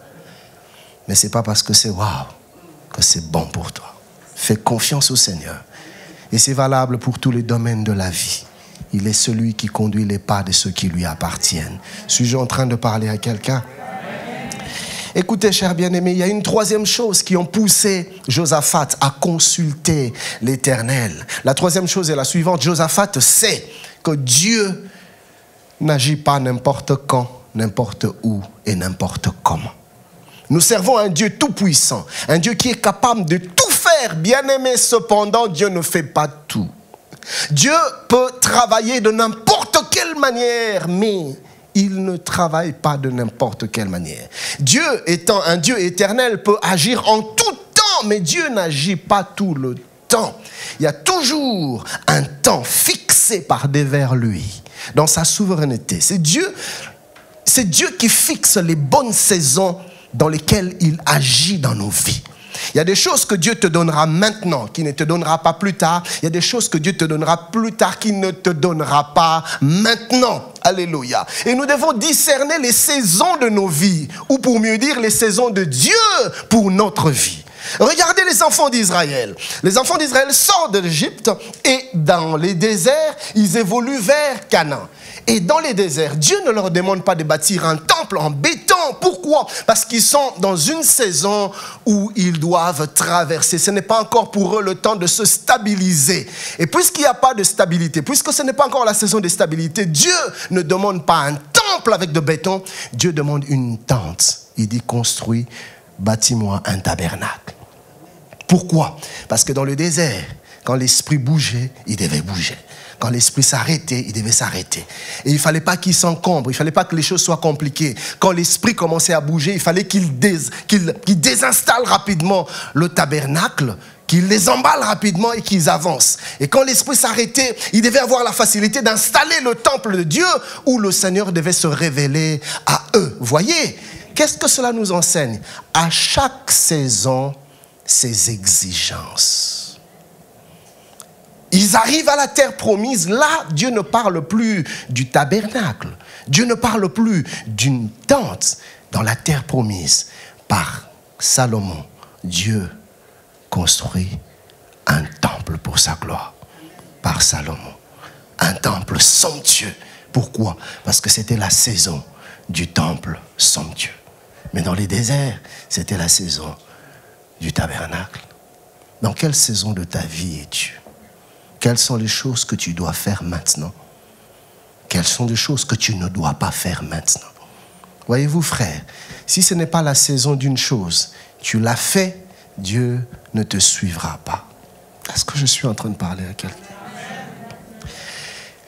Mais ce n'est pas parce que c'est waouh que c'est bon pour toi. Fais confiance au Seigneur. Et c'est valable pour tous les domaines de la vie. Il est celui qui conduit les pas de ceux qui lui appartiennent. Suis-je en train de parler à quelqu'un? Écoutez, chers bien-aimés, il y a une troisième chose qui a poussé Josaphat à consulter l'Éternel. La troisième chose est la suivante. Josaphat sait que Dieu n'agit pas n'importe quand, n'importe où et n'importe comment. Nous servons un Dieu tout-puissant, un Dieu qui est capable de tout faire. Bien-aimé, cependant, Dieu ne fait pas tout. Dieu peut travailler de n'importe quelle manière, mais il ne travaille pas de n'importe quelle manière. Dieu étant un Dieu éternel peut agir en tout temps, mais Dieu n'agit pas tout le temps. Il y a toujours un temps fixé par devers lui, dans sa souveraineté. C'est Dieu qui fixe les bonnes saisons dans lesquelles il agit dans nos vies. Il y a des choses que Dieu te donnera maintenant, qui ne te donnera pas plus tard. Il y a des choses que Dieu te donnera plus tard, qui ne te donnera pas maintenant. Alléluia. Et nous devons discerner les saisons de nos vies, ou pour mieux dire, les saisons de Dieu pour notre vie. Regardez les enfants d'Israël. Les enfants d'Israël sortent de l'Égypte et dans les déserts, ils évoluent vers Canaan. Et dans les déserts, Dieu ne leur demande pas de bâtir un temple en béton. Pourquoi? Parce qu'ils sont dans une saison où ils doivent traverser. Ce n'est pas encore pour eux le temps de se stabiliser. Et puisqu'il n'y a pas de stabilité, puisque ce n'est pas encore la saison de stabilité, Dieu ne demande pas un temple avec de béton. Dieu demande une tente. Il dit construis, bâtis-moi un tabernacle. Pourquoi? Parce que dans le désert, quand l'esprit bougeait, il devait bouger. Quand l'esprit s'arrêtait, il devait s'arrêter. Et il ne fallait pas qu'il s'encombre, il ne fallait pas que les choses soient compliquées. Quand l'esprit commençait à bouger, il fallait qu'il désinstalle rapidement le tabernacle, qu'ils les emballent rapidement et qu'ils avancent. Et quand l'esprit s'arrêtait, il devait avoir la facilité d'installer le temple de Dieu où le Seigneur devait se révéler à eux. Voyez, qu'est-ce que cela nous enseigne? À chaque saison, ses exigences. Ils arrivent à la terre promise. Là, Dieu ne parle plus du tabernacle. Dieu ne parle plus d'une tente dans la terre promise. Par Salomon, Dieu construit un temple pour sa gloire. Par Salomon. Un temple somptueux. Pourquoi? Parce que c'était la saison du temple somptueux. Mais dans les déserts, c'était la saison du tabernacle. Dans quelle saison de ta vie es-tu? Quelles sont les choses que tu dois faire maintenant? quelles sont des choses que tu ne dois pas faire maintenant. Voyez-vous, frère, si ce n'est pas la saison d'une chose, tu l'as fait, Dieu ne te suivra pas. Est-ce que je suis en train de parler à quelqu'un?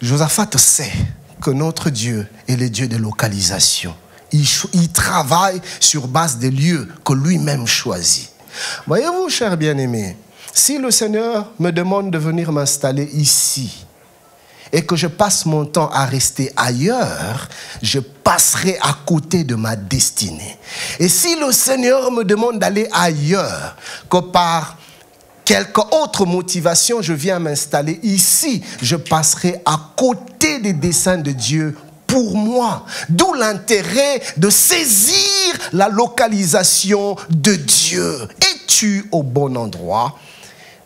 Josaphat sait que notre Dieu est le Dieu de localisation. Il travaille sur base des lieux que lui-même choisit. Voyez-vous, chers bien-aimés, si le Seigneur me demande de venir m'installer ici et que je passe mon temps à rester ailleurs, je passerai à côté de ma destinée. Et si le Seigneur me demande d'aller ailleurs, que par quelque autre motivation, je viens m'installer ici, je passerai à côté des desseins de Dieu pour moi. D'où l'intérêt de saisir la localisation de Dieu. Es-tu au bon endroit?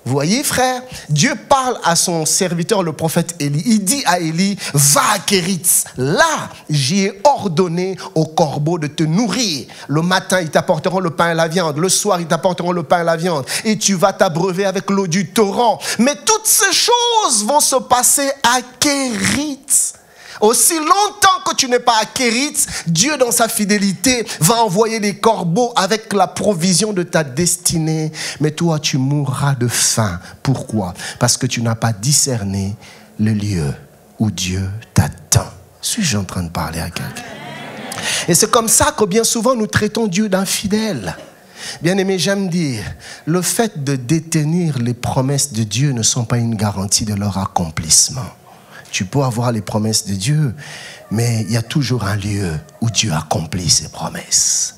Vous voyez, frère, Dieu parle à son serviteur, le prophète Élie. Il dit à Élie, va à Kéritz. Là, j'y ai ordonné aux corbeaux de te nourrir. Le matin, ils t'apporteront le pain et la viande. Le soir, ils t'apporteront le pain et la viande. Et tu vas t'abreuver avec l'eau du torrent. Mais toutes ces choses vont se passer à Kéritz. Aussi longtemps que tu n'es pas à Kéritz, Dieu dans sa fidélité va envoyer des corbeaux avec la provision de ta destinée. Mais toi, tu mourras de faim. Pourquoi? Parce que tu n'as pas discerné le lieu où Dieu t'attend. Suis-je en train de parler à quelqu'un? Et c'est comme ça que bien souvent nous traitons Dieu d'infidèle. Bien-aimé, j'aime dire, le fait de détenir les promesses de Dieu ne sont pas une garantie de leur accomplissement. Tu peux avoir les promesses de Dieu, mais il y a toujours un lieu où Dieu accomplit ses promesses.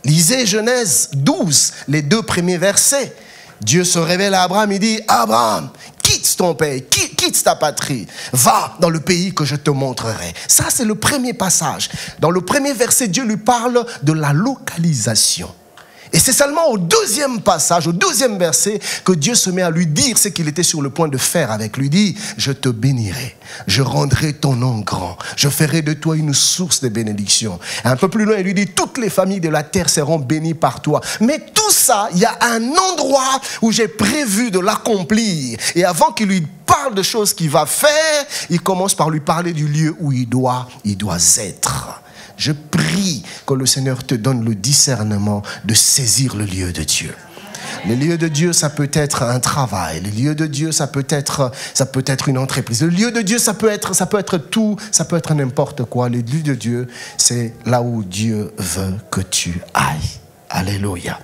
Lisez Genèse 12, les 2 premiers versets. Dieu se révèle à Abraham, il dit, Abraham, quitte ton pays, quitte ta patrie, va dans le pays que je te montrerai. Ça, c'est le premier passage. Dans le premier verset, Dieu lui parle de la localisation. Et c'est seulement au 2e passage, au 2e verset, que Dieu se met à lui dire ce qu'il était sur le point de faire avec lui. Il dit, je te bénirai, je rendrai ton nom grand, je ferai de toi une source de bénédiction. Et un peu plus loin, il lui dit, toutes les familles de la terre seront bénies par toi. Mais tout ça, il y a un endroit où j'ai prévu de l'accomplir. Et avant qu'il lui parle de choses qu'il va faire, il commence par lui parler du lieu où il doit être. Je prie que le Seigneur te donne le discernement de saisir le lieu de Dieu. Le lieu de Dieu, ça peut être un travail. Le lieu de Dieu, ça peut être une entreprise. Le lieu de Dieu, ça peut être tout, ça peut être n'importe quoi. Le lieu de Dieu, c'est là où Dieu veut que tu ailles. Alléluia.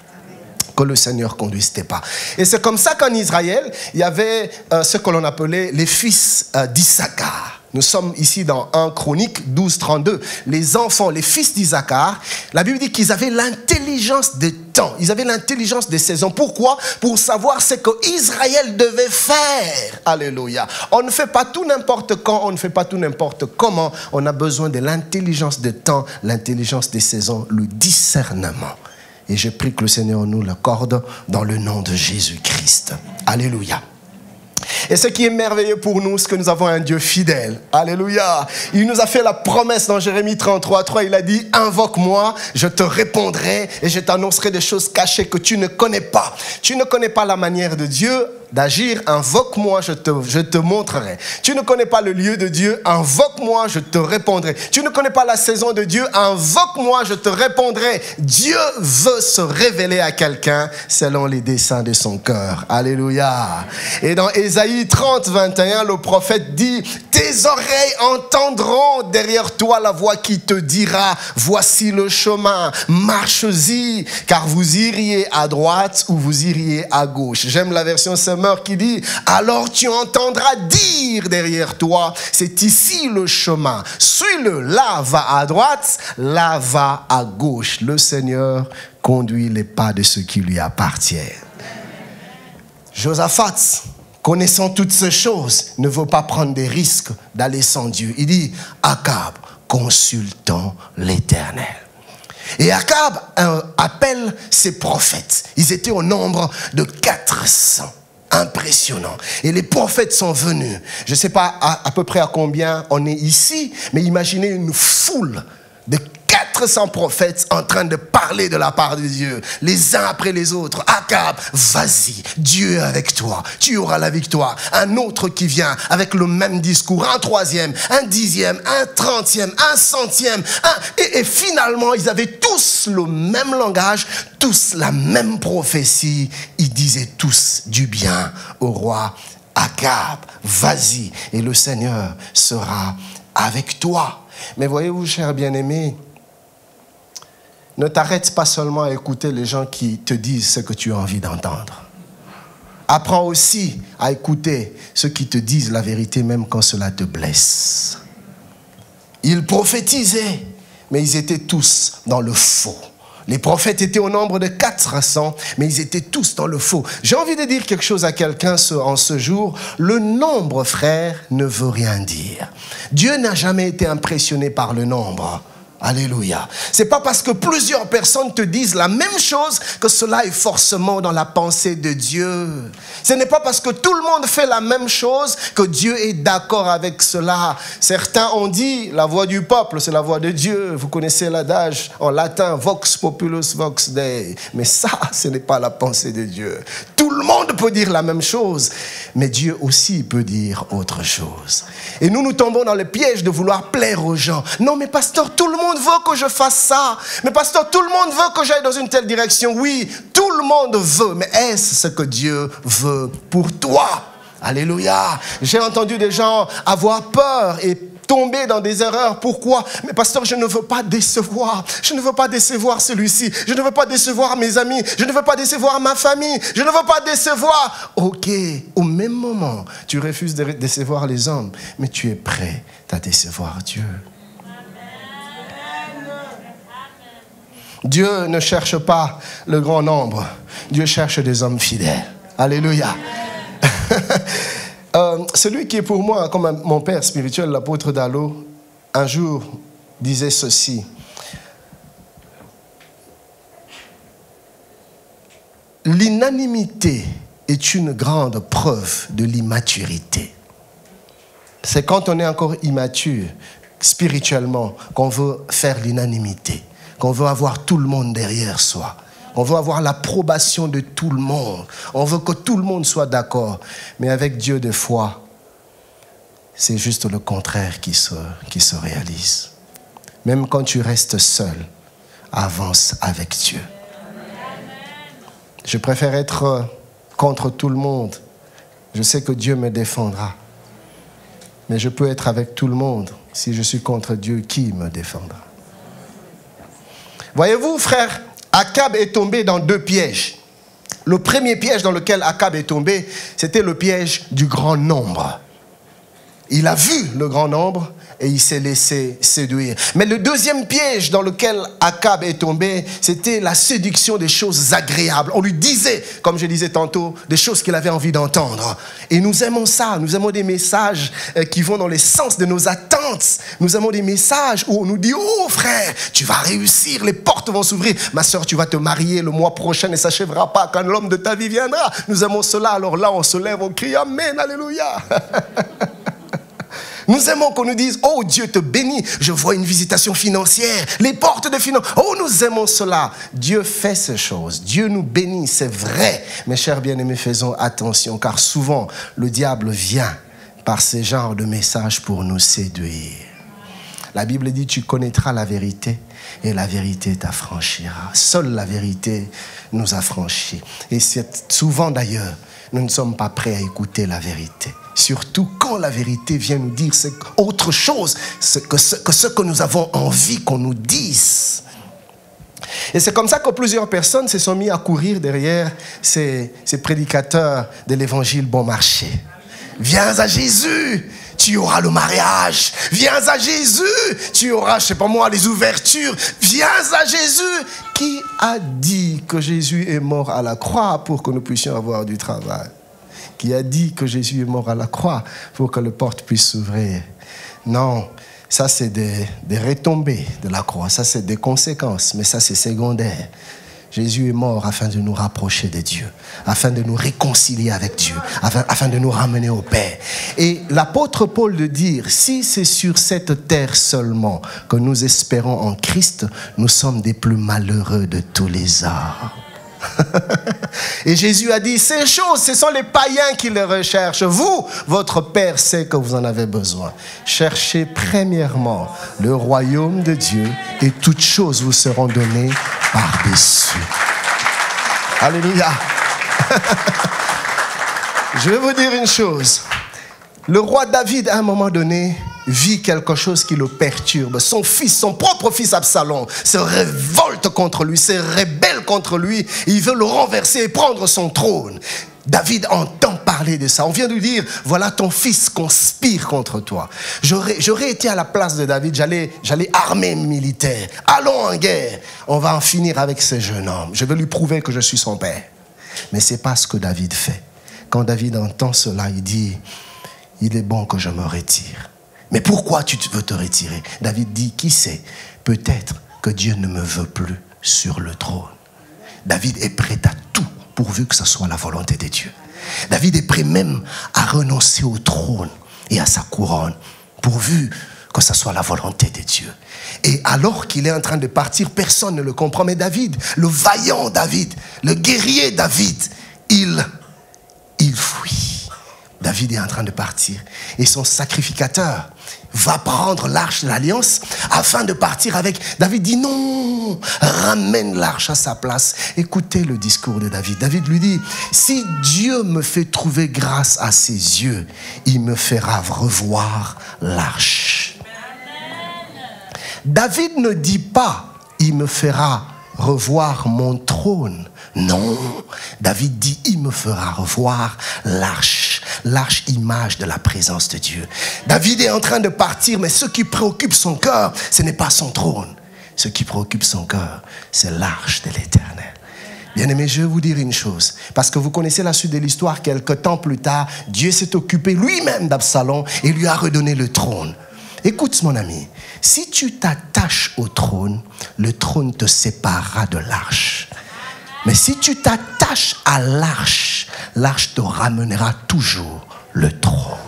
Que le Seigneur conduise tes pas. Et c'est comme ça qu'en Israël, il y avait ce que l'on appelait les fils d'Issachar. Nous sommes ici dans 1 Chronique 12, 32. Les enfants, les fils d'Issachar, la Bible dit qu'ils avaient l'intelligence des temps. Ils avaient l'intelligence des saisons. Pourquoi? Pour savoir ce qu'Israël devait faire. Alléluia. On ne fait pas tout n'importe quand, on ne fait pas tout n'importe comment. On a besoin de l'intelligence des temps, l'intelligence des saisons, le discernement. Et je prie que le Seigneur nous l'accorde dans le nom de Jésus-Christ. Alléluia. Et ce qui est merveilleux pour nous, c'est que nous avons un Dieu fidèle. Alléluia. Il nous a fait la promesse dans Jérémie 33, 3. Il a dit, invoque-moi, je te répondrai et je t'annoncerai des choses cachées que tu ne connais pas. Tu ne connais pas la manière de Dieu d'agir, invoque-moi, je te montrerai. Tu ne connais pas le lieu de Dieu, invoque-moi, je te répondrai. Tu ne connais pas la saison de Dieu, invoque-moi, je te répondrai. Dieu veut se révéler à quelqu'un selon les desseins de son cœur. Alléluia. Et dans Ésaïe 30, 21, le prophète dit, tes oreilles entendront derrière toi la voix qui te dira, voici le chemin, marche-y, car vous iriez à droite ou vous iriez à gauche. J'aime la version Semeur qui dit, alors tu entendras dire derrière toi, c'est ici le chemin, suis-le, là va à droite, là va à gauche. Le Seigneur conduit les pas de ceux qui lui appartiennent. Josaphat, connaissant toutes ces choses, ne veut pas prendre des risques d'aller sans Dieu. Il dit, Akab, consultons l'Éternel. Et Akab appelle ses prophètes. Ils étaient au nombre de 400. Impressionnant. Et les prophètes sont venus. Je ne sais pas à peu près à combien on est ici, mais imaginez une foule de 400 400 prophètes en train de parler de la part de Dieu, les uns après les autres. Akab, vas-y, Dieu est avec toi, tu auras la victoire. Un autre qui vient avec le même discours, un troisième, un dixième, un trentième, un centième. Et finalement, ils avaient tous le même langage, tous la même prophétie. Ils disaient tous du bien au roi Akab. Vas-y, et le Seigneur sera avec toi. Mais voyez-vous, chers bien-aimés, ne t'arrête pas seulement à écouter les gens qui te disent ce que tu as envie d'entendre. Apprends aussi à écouter ceux qui te disent la vérité même quand cela te blesse. Ils prophétisaient, mais ils étaient tous dans le faux. Les prophètes étaient au nombre de 400, mais ils étaient tous dans le faux. J'ai envie de dire quelque chose à quelqu'un en ce jour. Le nombre, frère, ne veut rien dire. Dieu n'a jamais été impressionné par le nombre. Alléluia. C'est pas parce que plusieurs personnes te disent la même chose que cela est forcément dans la pensée de Dieu. Ce n'est pas parce que tout le monde fait la même chose que Dieu est d'accord avec cela. Certains ont dit la voix du peuple, c'est la voix de Dieu. Vous connaissez l'adage en latin, vox populus vox Dei. Mais ça, ce n'est pas la pensée de Dieu. Tout le monde peut dire la même chose, mais Dieu aussi peut dire autre chose. Et nous tombons dans le piège de vouloir plaire aux gens. Non, mais pasteur, tout le monde veut que je fasse ça. Mais pasteur, tout le monde veut que j'aille dans une telle direction. Oui, tout le monde veut. Mais est-ce ce que Dieu veut pour toi? Alléluia. J'ai entendu des gens avoir peur et tomber dans des erreurs. Pourquoi? Mais pasteur, je ne veux pas décevoir. Je ne veux pas décevoir celui-ci. Je ne veux pas décevoir mes amis. Je ne veux pas décevoir ma famille. Je ne veux pas décevoir. Ok, au même moment, tu refuses de décevoir les hommes, mais tu es prêt à décevoir Dieu. Dieu ne cherche pas le grand nombre. Dieu cherche des hommes fidèles. Alléluia. Celui qui est pour moi comme mon père spirituel, l'apôtre Dallo, un jour disait ceci. L'unanimité est une grande preuve de l'immaturité. C'est quand on est encore immature, spirituellement, qu'on veut faire l'unanimité, qu'on veut avoir tout le monde derrière soi. On veut avoir l'approbation de tout le monde. On veut que tout le monde soit d'accord. Mais avec Dieu, des fois, c'est juste le contraire qui se réalise. Même quand tu restes seul, avance avec Dieu. Je préfère être contre tout le monde. Je sais que Dieu me défendra. Mais je peux être avec tout le monde. Si je suis contre Dieu, qui me défendra? Voyez-vous, frère, Akab est tombé dans deux pièges. Le premier piège dans lequel Akab est tombé, c'était le piège du grand nombre. Il a vu le grand nombre et il s'est laissé séduire. Mais le deuxième piège dans lequel Akab est tombé, c'était la séduction des choses agréables. On lui disait, comme je disais tantôt, des choses qu'il avait envie d'entendre. Et nous aimons ça. Nous aimons des messages qui vont dans le sens de nos attentes. Nous aimons des messages où on nous dit, oh frère, tu vas réussir, les portes vont s'ouvrir. Ma soeur, tu vas te marier le mois prochain et ça ne s'achèvera pas quand l'homme de ta vie viendra. Nous aimons cela. Alors là, on se lève, on crie Amen, Alléluia. Nous aimons qu'on nous dise, oh Dieu te bénit, je vois une visitation financière, les portes de finance. Oh, nous aimons cela. Dieu fait ces choses, Dieu nous bénit, c'est vrai. Mes chers bien-aimés, faisons attention, car souvent, le diable vient par ces genres de messages pour nous séduire. La Bible dit, tu connaîtras la vérité et la vérité t'affranchira. Seule la vérité nous affranchit. Et c'est souvent d'ailleurs, nous ne sommes pas prêts à écouter la vérité. Surtout quand la vérité vient nous dire c'est autre chose que ce que nous avons envie qu'on nous dise. Et c'est comme ça que plusieurs personnes se sont mis à courir derrière ces prédicateurs de l'évangile bon marché. Viens à Jésus, tu auras le mariage. Viens à Jésus, tu auras, je sais pas moi, les ouvertures. Viens à Jésus. Qui a dit que Jésus est mort à la croix pour que nous puissions avoir du travail? Qui a dit que Jésus est mort à la croix pour que les portes puissent s'ouvrir? Non, ça c'est des retombées de la croix, ça c'est des conséquences, mais ça c'est secondaire. Jésus est mort afin de nous rapprocher de Dieu, afin de nous réconcilier avec Dieu, afin de nous ramener au Père. Et l'apôtre Paul de dire, si c'est sur cette terre seulement que nous espérons en Christ, nous sommes des plus malheureux de tous les hommes. Et Jésus a dit, ces choses, ce sont les païens qui les recherchent. Vous, votre Père sait que vous en avez besoin. Cherchez premièrement le royaume de Dieu et toutes choses vous seront données par-dessus. Alléluia. Je vais vous dire une chose. Le roi David, à un moment donné, vit quelque chose qui le perturbe. Son fils, son propre fils Absalom, se révolte contre lui, se rébelle contre lui. Il veut le renverser et prendre son trône. David entend parler de ça. On vient de lui dire, voilà ton fils conspire contre toi. J'aurais été à la place de David, j'allais armer militaire. Allons en guerre. On va en finir avec ce jeune homme. Je vais lui prouver que je suis son père. Mais ce n'est pas ce que David fait. Quand David entend cela, il dit, il est bon que je me retire. Mais pourquoi tu veux te retirer? David dit, qui sait? Peut-être que Dieu ne me veut plus sur le trône. David est prêt à tout pourvu que ce soit la volonté de Dieu. David est prêt même à renoncer au trône et à sa couronne pourvu que ce soit la volonté de Dieu. Et alors qu'il est en train de partir, personne ne le comprend. Mais David, le vaillant David, le guerrier David, il fuit. David est en train de partir et son sacrificateur va prendre l'arche de l'alliance afin de partir avec. David dit non, ramène l'arche à sa place. Écoutez le discours de David. David lui dit, si Dieu me fait trouver grâce à ses yeux, il me fera revoir l'arche. David ne dit pas, il me fera revoir mon trône. Non, David dit, il me fera revoir l'arche. L'arche, image de la présence de Dieu. David est en train de partir, mais ce qui préoccupe son cœur, ce n'est pas son trône. Ce qui préoccupe son cœur, c'est l'arche de l'Éternel. Bien-aimés, je vais vous dire une chose, parce que vous connaissez la suite de l'histoire. Quelque temps plus tard, Dieu s'est occupé lui-même d'Absalom et lui a redonné le trône. Écoute mon ami, si tu t'attaches au trône, le trône te séparera de l'arche. Mais si tu t'attaches à l'arche, l'arche te ramènera toujours le trône.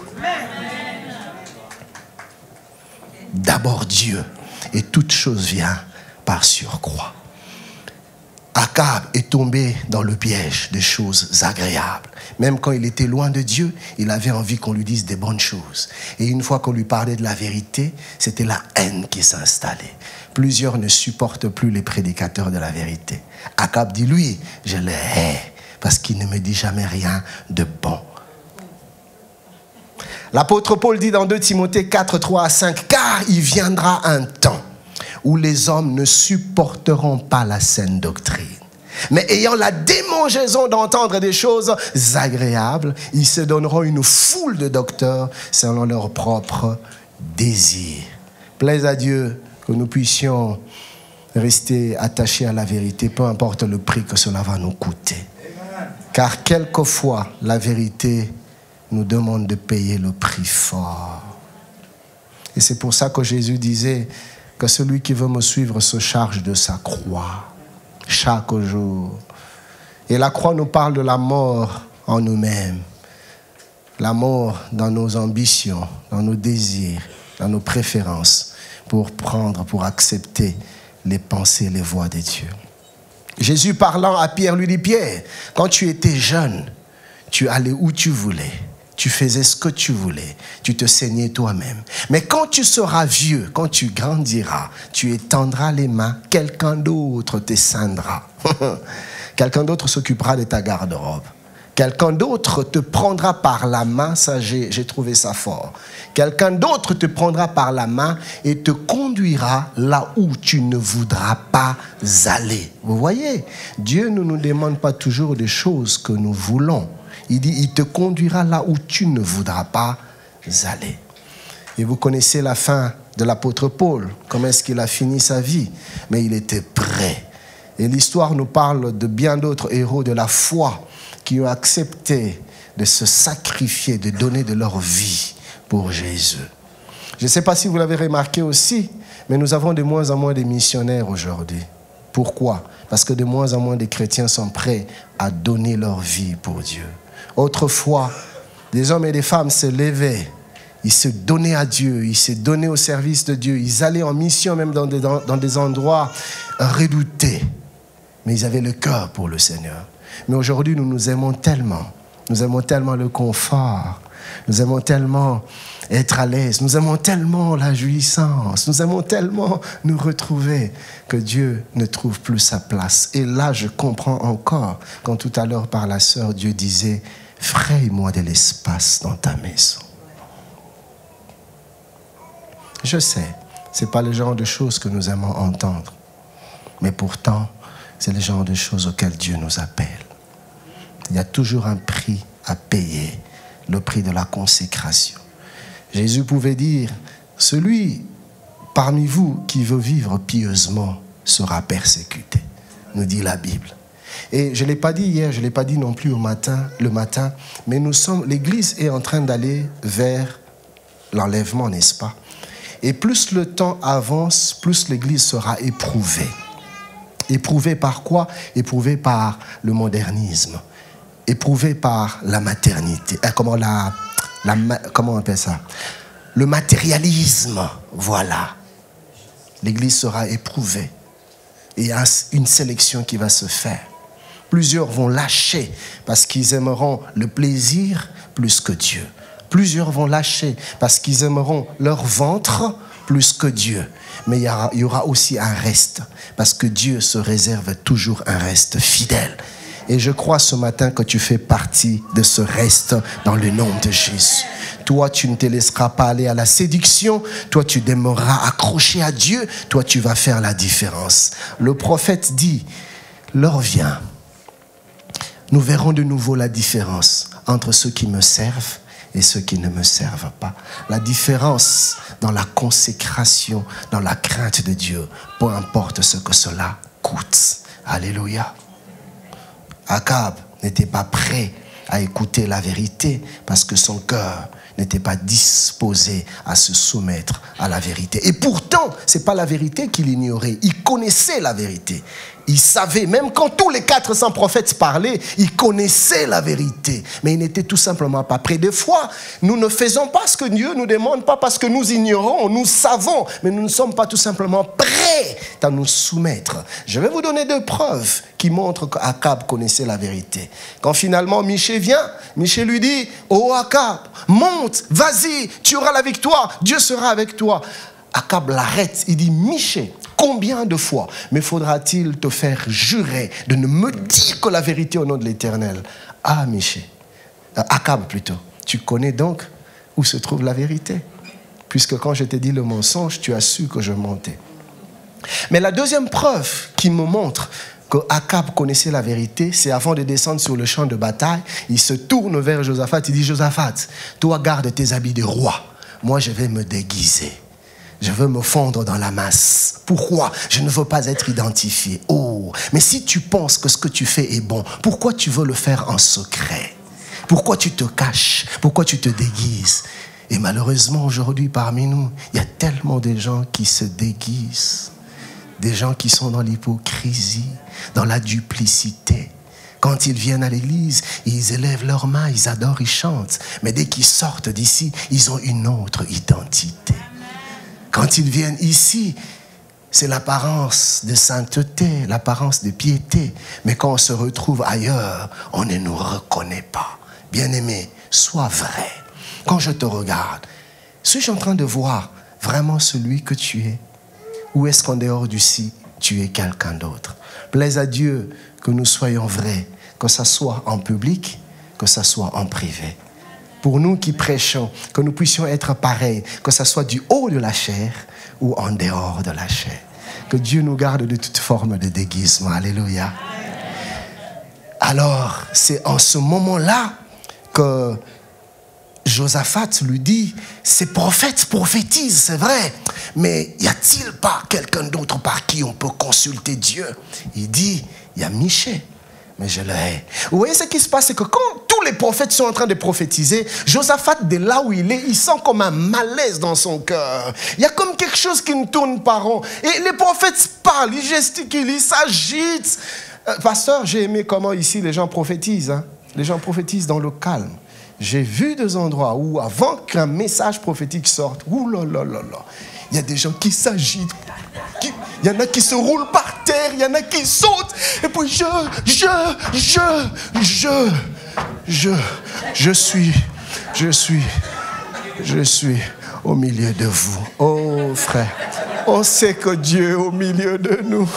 D'abord Dieu, et toute chose vient par surcroît. Akab est tombé dans le piège des choses agréables. Même quand il était loin de Dieu, il avait envie qu'on lui dise des bonnes choses. Et une fois qu'on lui parlait de la vérité, c'était la haine qui s'installait. Plusieurs ne supportent plus les prédicateurs de la vérité. Akab dit, lui, je le hais parce qu'il ne me dit jamais rien de bon. L'apôtre Paul dit dans 2 Timothée 4, 3 à 5, car il viendra un temps où les hommes ne supporteront pas la saine doctrine. Mais ayant la démangeaison d'entendre des choses agréables, ils se donneront une foule de docteurs selon leurs propres désirs. Plaise à Dieu que nous puissions rester attachés à la vérité, peu importe le prix que cela va nous coûter. Car quelquefois, la vérité nous demande de payer le prix fort. Et c'est pour ça que Jésus disait que celui qui veut me suivre se charge de sa croix chaque jour. Et la croix nous parle de la mort en nous-mêmes. La mort dans nos ambitions, dans nos désirs, dans nos préférences, pour accepter les pensées, les voies de Dieu. Jésus parlant à Pierre lui dit, Pierre, quand tu étais jeune, tu allais où tu voulais. Tu faisais ce que tu voulais. Tu te saignais toi-même. Mais quand tu seras vieux, quand tu grandiras, tu étendras les mains, quelqu'un d'autre te ceindra. Quelqu'un d'autre s'occupera de ta garde-robe. Quelqu'un d'autre te prendra par la main, ça j'ai trouvé ça fort. Quelqu'un d'autre te prendra par la main et te conduira là où tu ne voudras pas aller. Vous voyez, Dieu ne nous demande pas toujours des choses que nous voulons. Il dit, il te conduira là où tu ne voudras pas aller. Et vous connaissez la fin de l'apôtre Paul, comment est-ce qu'il a fini sa vie. Mais il était prêt. Et l'histoire nous parle de bien d'autres héros de la foi qui ont accepté de se sacrifier, de donner de leur vie pour Jésus. Je ne sais pas si vous l'avez remarqué aussi, mais nous avons de moins en moins de missionnaires aujourd'hui. Pourquoi ? Parce que de moins en moins de chrétiens sont prêts à donner leur vie pour Dieu. Autrefois, des hommes et des femmes se levaient, ils se donnaient à Dieu, ils se donnaient au service de Dieu, ils allaient en mission même dans des endroits redoutés. Mais ils avaient le cœur pour le Seigneur. Mais aujourd'hui, nous aimons tellement le confort, nous aimons tellement être à l'aise, nous aimons tellement la jouissance, nous aimons tellement nous retrouver que Dieu ne trouve plus sa place. Et là, je comprends encore, quand tout à l'heure par la sœur, Dieu disait, fraye-moi de l'espace dans ta maison. Je sais, ce n'est pas le genre de choses que nous aimons entendre, mais pourtant, c'est le genre de choses auxquelles Dieu nous appelle. Il y a toujours un prix à payer, le prix de la consécration. Jésus pouvait dire, celui parmi vous qui veut vivre pieusement sera persécuté, nous dit la Bible. Et je ne l'ai pas dit hier, je ne l'ai pas dit non plus le matin, mais l'Église est en train d'aller vers l'enlèvement, n'est-ce pas? Et plus le temps avance, plus l'Église sera éprouvée. Éprouvée par quoi? Éprouvée par le modernisme. Éprouvée par la maternité. Comment on appelle ça? Le matérialisme, voilà. L'Église sera éprouvée. Et il y a une sélection qui va se faire. Plusieurs vont lâcher parce qu'ils aimeront le plaisir plus que Dieu. Plusieurs vont lâcher parce qu'ils aimeront leur ventre plus que Dieu. Mais il y aura aussi un reste, parce que Dieu se réserve toujours un reste fidèle. Et je crois ce matin que tu fais partie de ce reste dans le nom de Jésus. Toi, tu ne te laisseras pas aller à la séduction. Toi, tu demeureras accroché à Dieu. Toi, tu vas faire la différence. Le prophète dit, l'heure vient. Nous verrons de nouveau la différence entre ceux qui me servent et ceux qui ne me servent pas. La différence dans la consécration, dans la crainte de Dieu, peu importe ce que cela coûte. Alléluia. Akab n'était pas prêt à écouter la vérité parce que son cœur n'était pas disposé à se soumettre à la vérité. Et pourtant, ce n'est pas la vérité qu'il ignorait. Il connaissait la vérité. Il savait, même quand tous les 400 prophètes parlaient, il connaissait la vérité. Mais il n'était tout simplement pas prêt. Des fois, nous ne faisons pas ce que Dieu nous demande, pas parce que nous ignorons, nous savons, mais nous ne sommes pas tout simplement prêts à nous soumettre. Je vais vous donner 2 preuves qui montrent qu'Akab connaissait la vérité. Quand finalement Michée vient, Michée lui dit, « Oh Akab, monte, vas-y, tu auras la victoire, Dieu sera avec toi. » Akab l'arrête, il dit, « Michée, combien de fois me faudra-t-il te faire jurer de ne me dire que la vérité au nom de l'Éternel? » Ah, Michée, Akab plutôt, tu connais donc où se trouve la vérité, puisque quand je t'ai dit le mensonge, tu as su que je mentais. Mais la deuxième preuve qui me montre que Akab connaissait la vérité, c'est avant de descendre sur le champ de bataille, il se tourne vers Josaphat, il dit, « Josaphat, toi garde tes habits de roi, moi je vais me déguiser. Je veux me fondre dans la masse. Pourquoi? Je ne veux pas être identifié. Oh, mais si tu penses que ce que tu fais est bon, pourquoi tu veux le faire en secret? Pourquoi tu te caches? Pourquoi tu te déguises? Et malheureusement, aujourd'hui, parmi nous, il y a tellement de gens qui se déguisent. Des gens qui sont dans l'hypocrisie, dans la duplicité. Quand ils viennent à l'église, ils élèvent leurs mains, ils adorent, ils chantent. Mais dès qu'ils sortent d'ici, ils ont une autre identité. Quand ils viennent ici, c'est l'apparence de sainteté, l'apparence de piété. Mais quand on se retrouve ailleurs, on ne nous reconnaît pas. Bien-aimé, sois vrai. Quand je te regarde, suis-je en train de voir vraiment celui que tu es? Ou est-ce qu'en dehors d'ici, tu es quelqu'un d'autre? Plaise à Dieu que nous soyons vrais, que ce soit en public, que ce soit en privé. Pour nous qui prêchons, que nous puissions être pareils, que ce soit du haut de la chair ou en dehors de la chair. Que Dieu nous garde de toute forme de déguisement. Alléluia. Alors, c'est en ce moment-là que Josaphat lui dit, ces prophètes prophétisent, c'est vrai, mais y a-t-il pas quelqu'un d'autre par qui on peut consulter Dieu? Il dit, il y a Michée, mais je le hais. Vous voyez ce qui se passe, c'est que quand tous les prophètes sont en train de prophétiser, Josaphat, de là où il est, il sent comme un malaise dans son cœur. Il y a comme quelque chose qui ne tourne pas rond. Et les prophètes parlent, ils gesticulent, ils s'agitent. Pasteur, j'ai aimé comment ici les gens prophétisent. Hein. Les gens prophétisent dans le calme. J'ai vu des endroits où, avant qu'un message prophétique sorte, il y a des gens qui s'agitent. Il y en a qui se roulent par terre, il y en a qui sautent. Et puis je suis au milieu de vous. Oh frère, on sait que Dieu est au milieu de nous.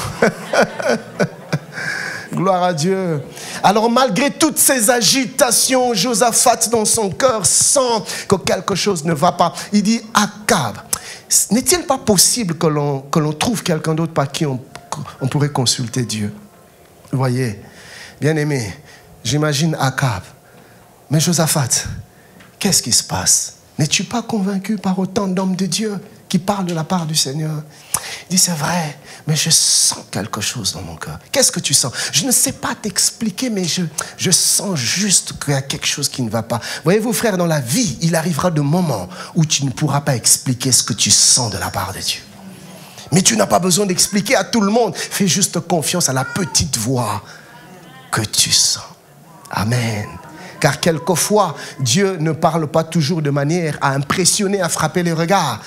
Gloire à Dieu. Alors malgré toutes ces agitations, Josaphat dans son cœur sent que quelque chose ne va pas. Il dit, Akab, n'est-il pas possible que l'on trouve quelqu'un d'autre par qui on pourrait consulter Dieu? Vous voyez, bien-aimé, j'imagine Akab. Mais Josaphat, qu'est-ce qui se passe? N'es-tu pas convaincu par autant d'hommes de Dieu qui parlent de la part du Seigneur? Il dit, c'est vrai, mais je sens quelque chose dans mon cœur. Qu'est-ce que tu sens? Je ne sais pas t'expliquer, mais je sens juste qu'il y a quelque chose qui ne va pas. Voyez-vous, frère, dans la vie, il arrivera de moments où tu ne pourras pas expliquer ce que tu sens de la part de Dieu. Mais tu n'as pas besoin d'expliquer à tout le monde. Fais juste confiance à la petite voix que tu sens. Amen. Car quelquefois, Dieu ne parle pas toujours de manière à impressionner, à frapper les regards.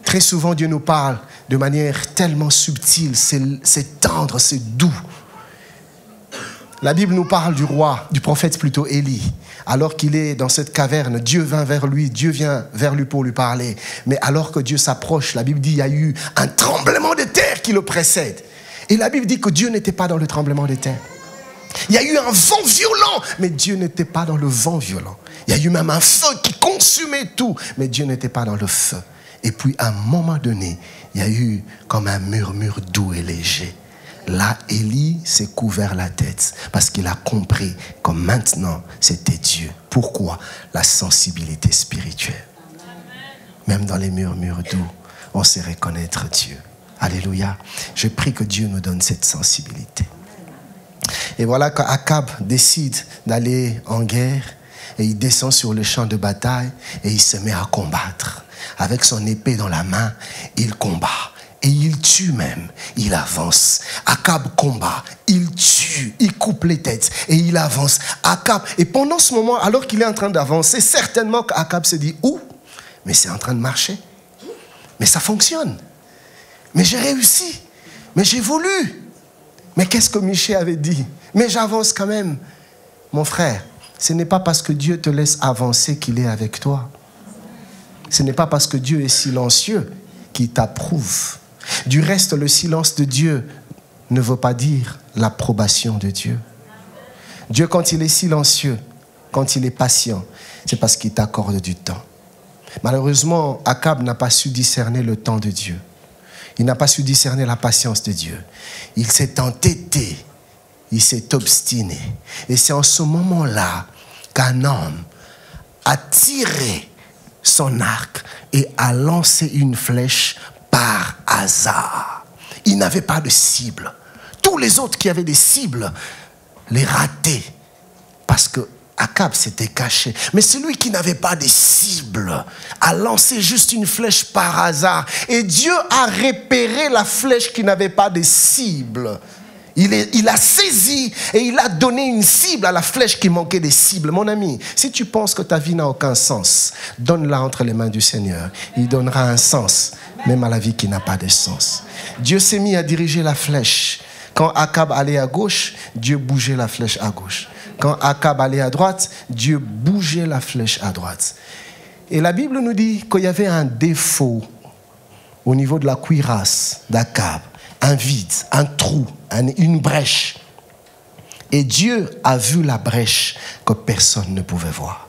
Très souvent, Dieu nous parle de manière tellement subtile, c'est tendre, c'est doux. La Bible nous parle du prophète plutôt Élie. Alors qu'il est dans cette caverne, Dieu vient vers lui pour lui parler. Mais alors que Dieu s'approche, la Bible dit qu'il y a eu un tremblement de terre qui le précède. Et la Bible dit que Dieu n'était pas dans le tremblement de terre. Il y a eu un vent violent, mais Dieu n'était pas dans le vent violent. Il y a eu même un feu qui consumait tout, mais Dieu n'était pas dans le feu. Et puis à un moment donné, il y a eu comme un murmure doux et léger. Là, Élie s'est couvert la tête parce qu'il a compris que maintenant, c'était Dieu. Pourquoi? La sensibilité spirituelle. Même dans les murmures doux, on sait reconnaître Dieu. Alléluia. Je prie que Dieu nous donne cette sensibilité. Et voilà qu'Akab décide d'aller en guerre et il descend sur le champ de bataille et il se met à combattre. Avec son épée dans la main, il combat. Et il tue même, il avance. Akab combat, il tue, il coupe les têtes et il avance. Akab, et pendant ce moment, alors qu'il est en train d'avancer, certainement qu'Akab se dit, ouh, mais c'est en train de marcher. Mais ça fonctionne. Mais j'ai réussi. Mais j'ai voulu. Mais qu'est-ce que Michée avait dit? Mais j'avance quand même. Mon frère, ce n'est pas parce que Dieu te laisse avancer qu'il est avec toi. Ce n'est pas parce que Dieu est silencieux qu'il t'approuve. Du reste, le silence de Dieu ne veut pas dire l'approbation de Dieu. Dieu, quand il est silencieux, quand il est patient, c'est parce qu'il t'accorde du temps. Malheureusement, Akab n'a pas su discerner le temps de Dieu. Il n'a pas su discerner la patience de Dieu. Il s'est entêté, il s'est obstiné. Et c'est en ce moment-là qu'un homme a tiré son arc et a lancé une flèche par hasard. Il n'avait pas de cible. Tous les autres qui avaient des cibles les rataient parce que Akab s'était caché. Mais celui qui n'avait pas de cible a lancé juste une flèche par hasard. Et Dieu a repéré la flèche qui n'avait pas de cible. Il a saisi et il a donné une cible à la flèche qui manquait des cibles. Mon ami, si tu penses que ta vie n'a aucun sens, donne-la entre les mains du Seigneur. Il donnera un sens, même à la vie qui n'a pas de sens. Dieu s'est mis à diriger la flèche. Quand Akab allait à gauche, Dieu bougeait la flèche à gauche. Quand Akab allait à droite, Dieu bougeait la flèche à droite. Et la Bible nous dit qu'il y avait un défaut au niveau de la cuirasse d'Akab. Un vide, un trou, une brèche. Et Dieu a vu la brèche que personne ne pouvait voir.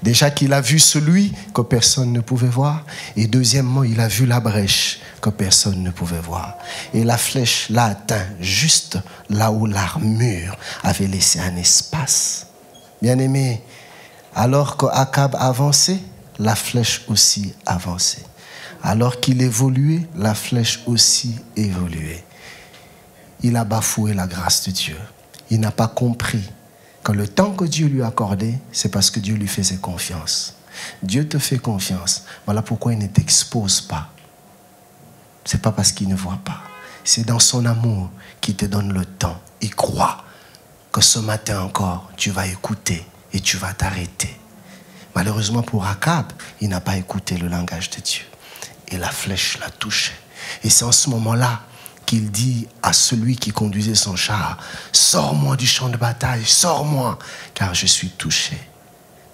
Déjà qu'il a vu celui que personne ne pouvait voir. Et deuxièmement, il a vu la brèche que personne ne pouvait voir. Et la flèche l'a atteint juste là où l'armure avait laissé un espace. Bien-aimé, alors qu'Akab avançait, la flèche aussi avançait. Alors qu'il évoluait, la flèche aussi évoluait. Il a bafoué la grâce de Dieu. Il n'a pas compris que le temps que Dieu lui a accordé, c'est parce que Dieu lui faisait confiance. Dieu te fait confiance. Voilà pourquoi il ne t'expose pas. Ce n'est pas parce qu'il ne voit pas. C'est dans son amour qu'il te donne le temps. Il croit que ce matin encore, tu vas écouter et tu vas t'arrêter. Malheureusement pour Akab, il n'a pas écouté le langage de Dieu. Et la flèche l'a touché. Et c'est en ce moment-là qu'il dit à celui qui conduisait son char, « Sors-moi du champ de bataille, sors-moi, car je suis touché. »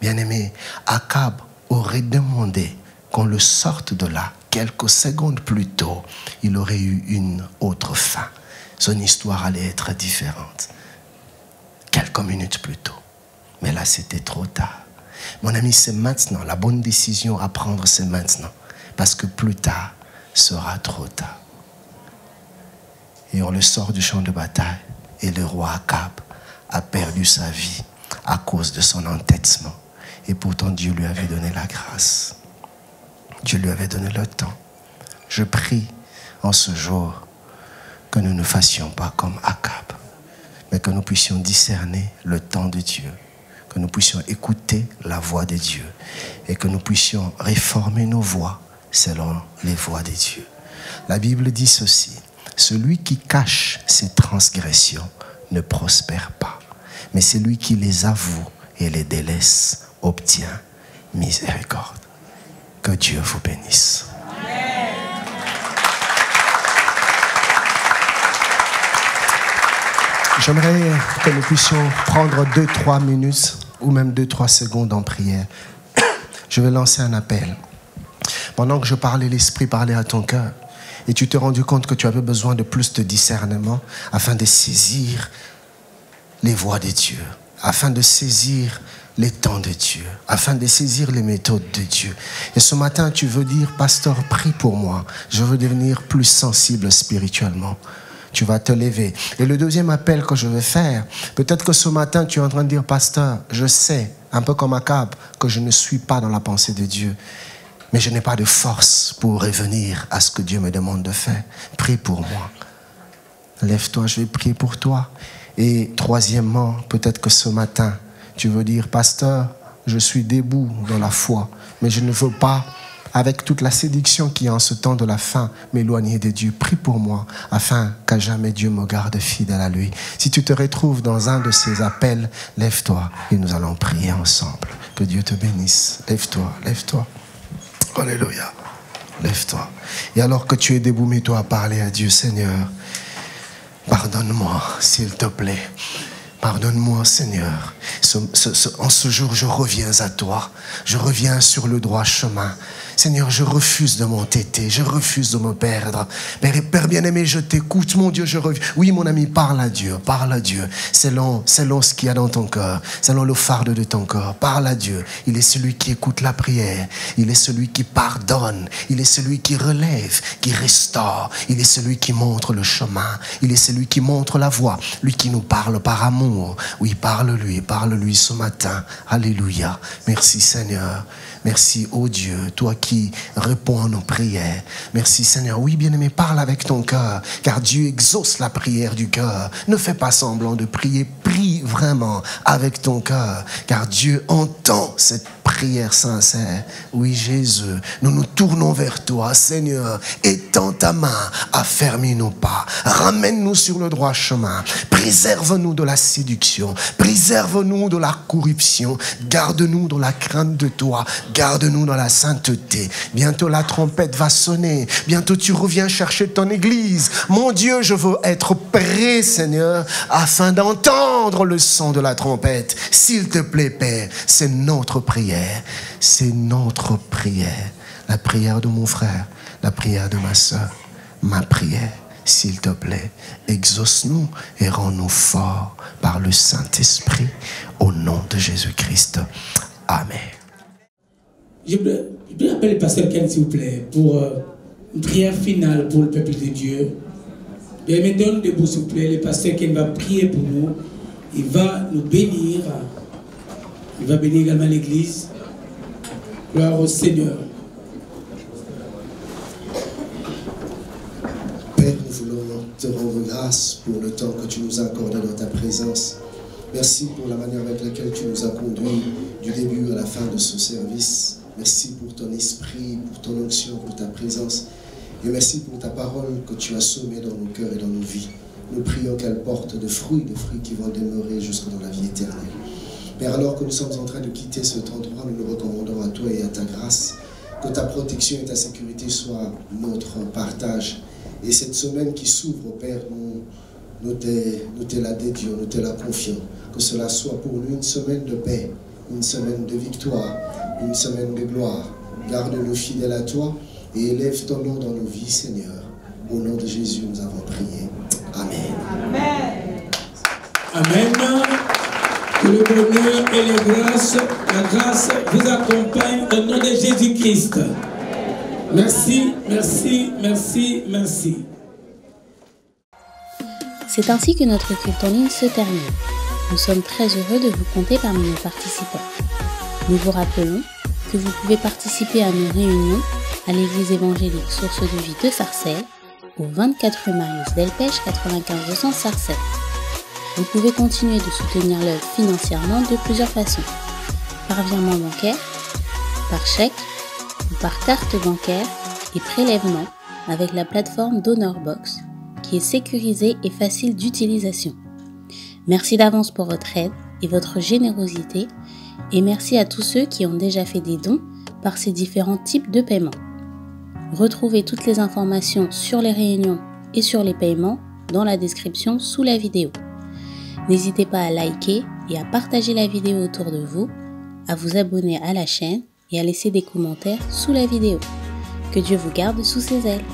Bien-aimé, Akab aurait demandé qu'on le sorte de là. Quelques secondes plus tôt, il aurait eu une autre fin. Son histoire allait être différente. Quelques minutes plus tôt. Mais là, c'était trop tard. Mon ami, c'est maintenant. La bonne décision à prendre, c'est maintenant. Parce que plus tard sera trop tard. Et on le sort du champ de bataille. Et le roi Akab a perdu sa vie à cause de son entêtement. Et pourtant, Dieu lui avait donné la grâce. Dieu lui avait donné le temps. Je prie en ce jour que nous ne fassions pas comme Akab, mais que nous puissions discerner le temps de Dieu, que nous puissions écouter la voix de Dieu et que nous puissions réformer nos voies selon les voies de Dieu. La Bible dit ceci: celui qui cache ses transgressions ne prospère pas, mais celui qui les avoue et les délaisse obtient miséricorde. Que Dieu vous bénisse. Amen. J'aimerais que nous puissions prendre 2-3 minutes ou même 2-3 secondes en prière. Je vais lancer un appel. Pendant que je parlais, l'Esprit parlait à ton cœur. Et tu t'es rendu compte que tu avais besoin de plus de discernement afin de saisir les voies de Dieu, afin de saisir les temps de Dieu, afin de saisir les méthodes de Dieu. Et ce matin, tu veux dire, pasteur, prie pour moi. Je veux devenir plus sensible spirituellement. Tu vas te lever. Et le deuxième appel que je vais faire, peut-être que ce matin, tu es en train de dire, pasteur, je sais, un peu comme Akab, que je ne suis pas dans la pensée de Dieu. Mais je n'ai pas de force pour revenir à ce que Dieu me demande de faire. Prie pour moi. Lève-toi, je vais prier pour toi. Et troisièmement, peut-être que ce matin, tu veux dire, pasteur, je suis debout dans la foi, mais je ne veux pas, avec toute la séduction qui est en ce temps de la fin, m'éloigner de Dieu. Prie pour moi, afin qu'à jamais Dieu me garde fidèle à lui. Si tu te retrouves dans un de ces appels, lève-toi et nous allons prier ensemble. Que Dieu te bénisse. Lève-toi, lève-toi. Alléluia. Lève-toi. Et alors que tu es debout, mets-toi à parler à Dieu. Seigneur, pardonne-moi, s'il te plaît. Pardonne-moi, Seigneur. En ce jour, je reviens à toi. Je reviens sur le droit chemin. Seigneur, je refuse de m'entêter. Je refuse de me perdre. Père bien-aimé, je t'écoute. Mon Dieu, je reviens. Oui, mon ami, parle à Dieu. Parle à Dieu. Selon ce qu'il y a dans ton cœur. Selon le fardeau de ton cœur. Parle à Dieu. Il est celui qui écoute la prière. Il est celui qui pardonne. Il est celui qui relève, qui restaure. Il est celui qui montre le chemin. Il est celui qui montre la voie. Lui qui nous parle par amour. Oui, parle-lui ce matin. Alléluia. Merci Seigneur. Merci, ô Dieu, toi qui réponds à nos prières. Merci Seigneur. Oui, bien-aimé, parle avec ton cœur, car Dieu exauce la prière du cœur. Ne fais pas semblant de prier, prie vraiment avec ton cœur, car Dieu entend cette prière sincère. Oui, Jésus, nous nous tournons vers toi, Seigneur. Étends ta main, affermis nos pas, ramène-nous sur le droit chemin, préserve-nous de la séduction, préserve-nous de la corruption, garde-nous dans la crainte de toi, garde-nous dans la sainteté. Bientôt la trompette va sonner, bientôt tu reviens chercher ton église. Mon Dieu, je veux être prêt, Seigneur, afin d'entendre le son de la trompette. S'il te plaît, Père, c'est notre prière. C'est notre prière. La prière de mon frère, la prière de ma soeur, ma prière. S'il te plaît, exauce-nous et rends-nous forts par le Saint-Esprit au nom de Jésus-Christ. Amen. Je peux appeler le pasteur Ken, s'il vous plaît, pour une prière finale pour le peuple de Dieu. Bien, mettons debout, s'il vous plaît. Le pasteur Ken va prier pour nous. Il va nous bénir. Il va bénir également l'église. Gloire au Seigneur. Père, nous voulons te rendre grâce pour le temps que tu nous as accordé dans ta présence. Merci pour la manière avec laquelle tu nous as conduits du début à la fin de ce service. Merci pour ton esprit, pour ton onction, pour ta présence. Et merci pour ta parole que tu as semée dans nos cœurs et dans nos vies. Nous prions qu'elle porte de fruits qui vont demeurer jusque dans la vie éternelle. Père, alors que nous sommes en train de quitter cet endroit, nous nous recommandons à toi et à ta grâce. Que ta protection et ta sécurité soient notre partage. Et cette semaine qui s'ouvre, Père, nous te la dédions, nous te la confions. Que cela soit pour nous une semaine de paix, une semaine de victoire, une semaine de gloire. Garde-nous fidèles à toi et élève ton nom dans nos vies, Seigneur. Au nom de Jésus, nous avons prié. Amen. Amen. Que le bonheur et la grâce vous accompagnent au nom de Jésus-Christ. Merci, merci, merci, merci. C'est ainsi que notre culte en ligne se termine. Nous sommes très heureux de vous compter parmi nos participants. Nous vous rappelons que vous pouvez participer à nos réunions à l'église évangélique Source de Vie de Sarcelles, au 24 rue Marius Delpech 95 200 Sarcelles. Vous pouvez continuer de soutenir l'œuvre financièrement de plusieurs façons. Par virement bancaire, par chèque ou par carte bancaire et prélèvement avec la plateforme DonorBox qui est sécurisée et facile d'utilisation. Merci d'avance pour votre aide et votre générosité et merci à tous ceux qui ont déjà fait des dons par ces différents types de paiements. Retrouvez toutes les informations sur les réunions et sur les paiements dans la description sous la vidéo. N'hésitez pas à liker et à partager la vidéo autour de vous, à vous abonner à la chaîne et à laisser des commentaires sous la vidéo. Que Dieu vous garde sous ses ailes.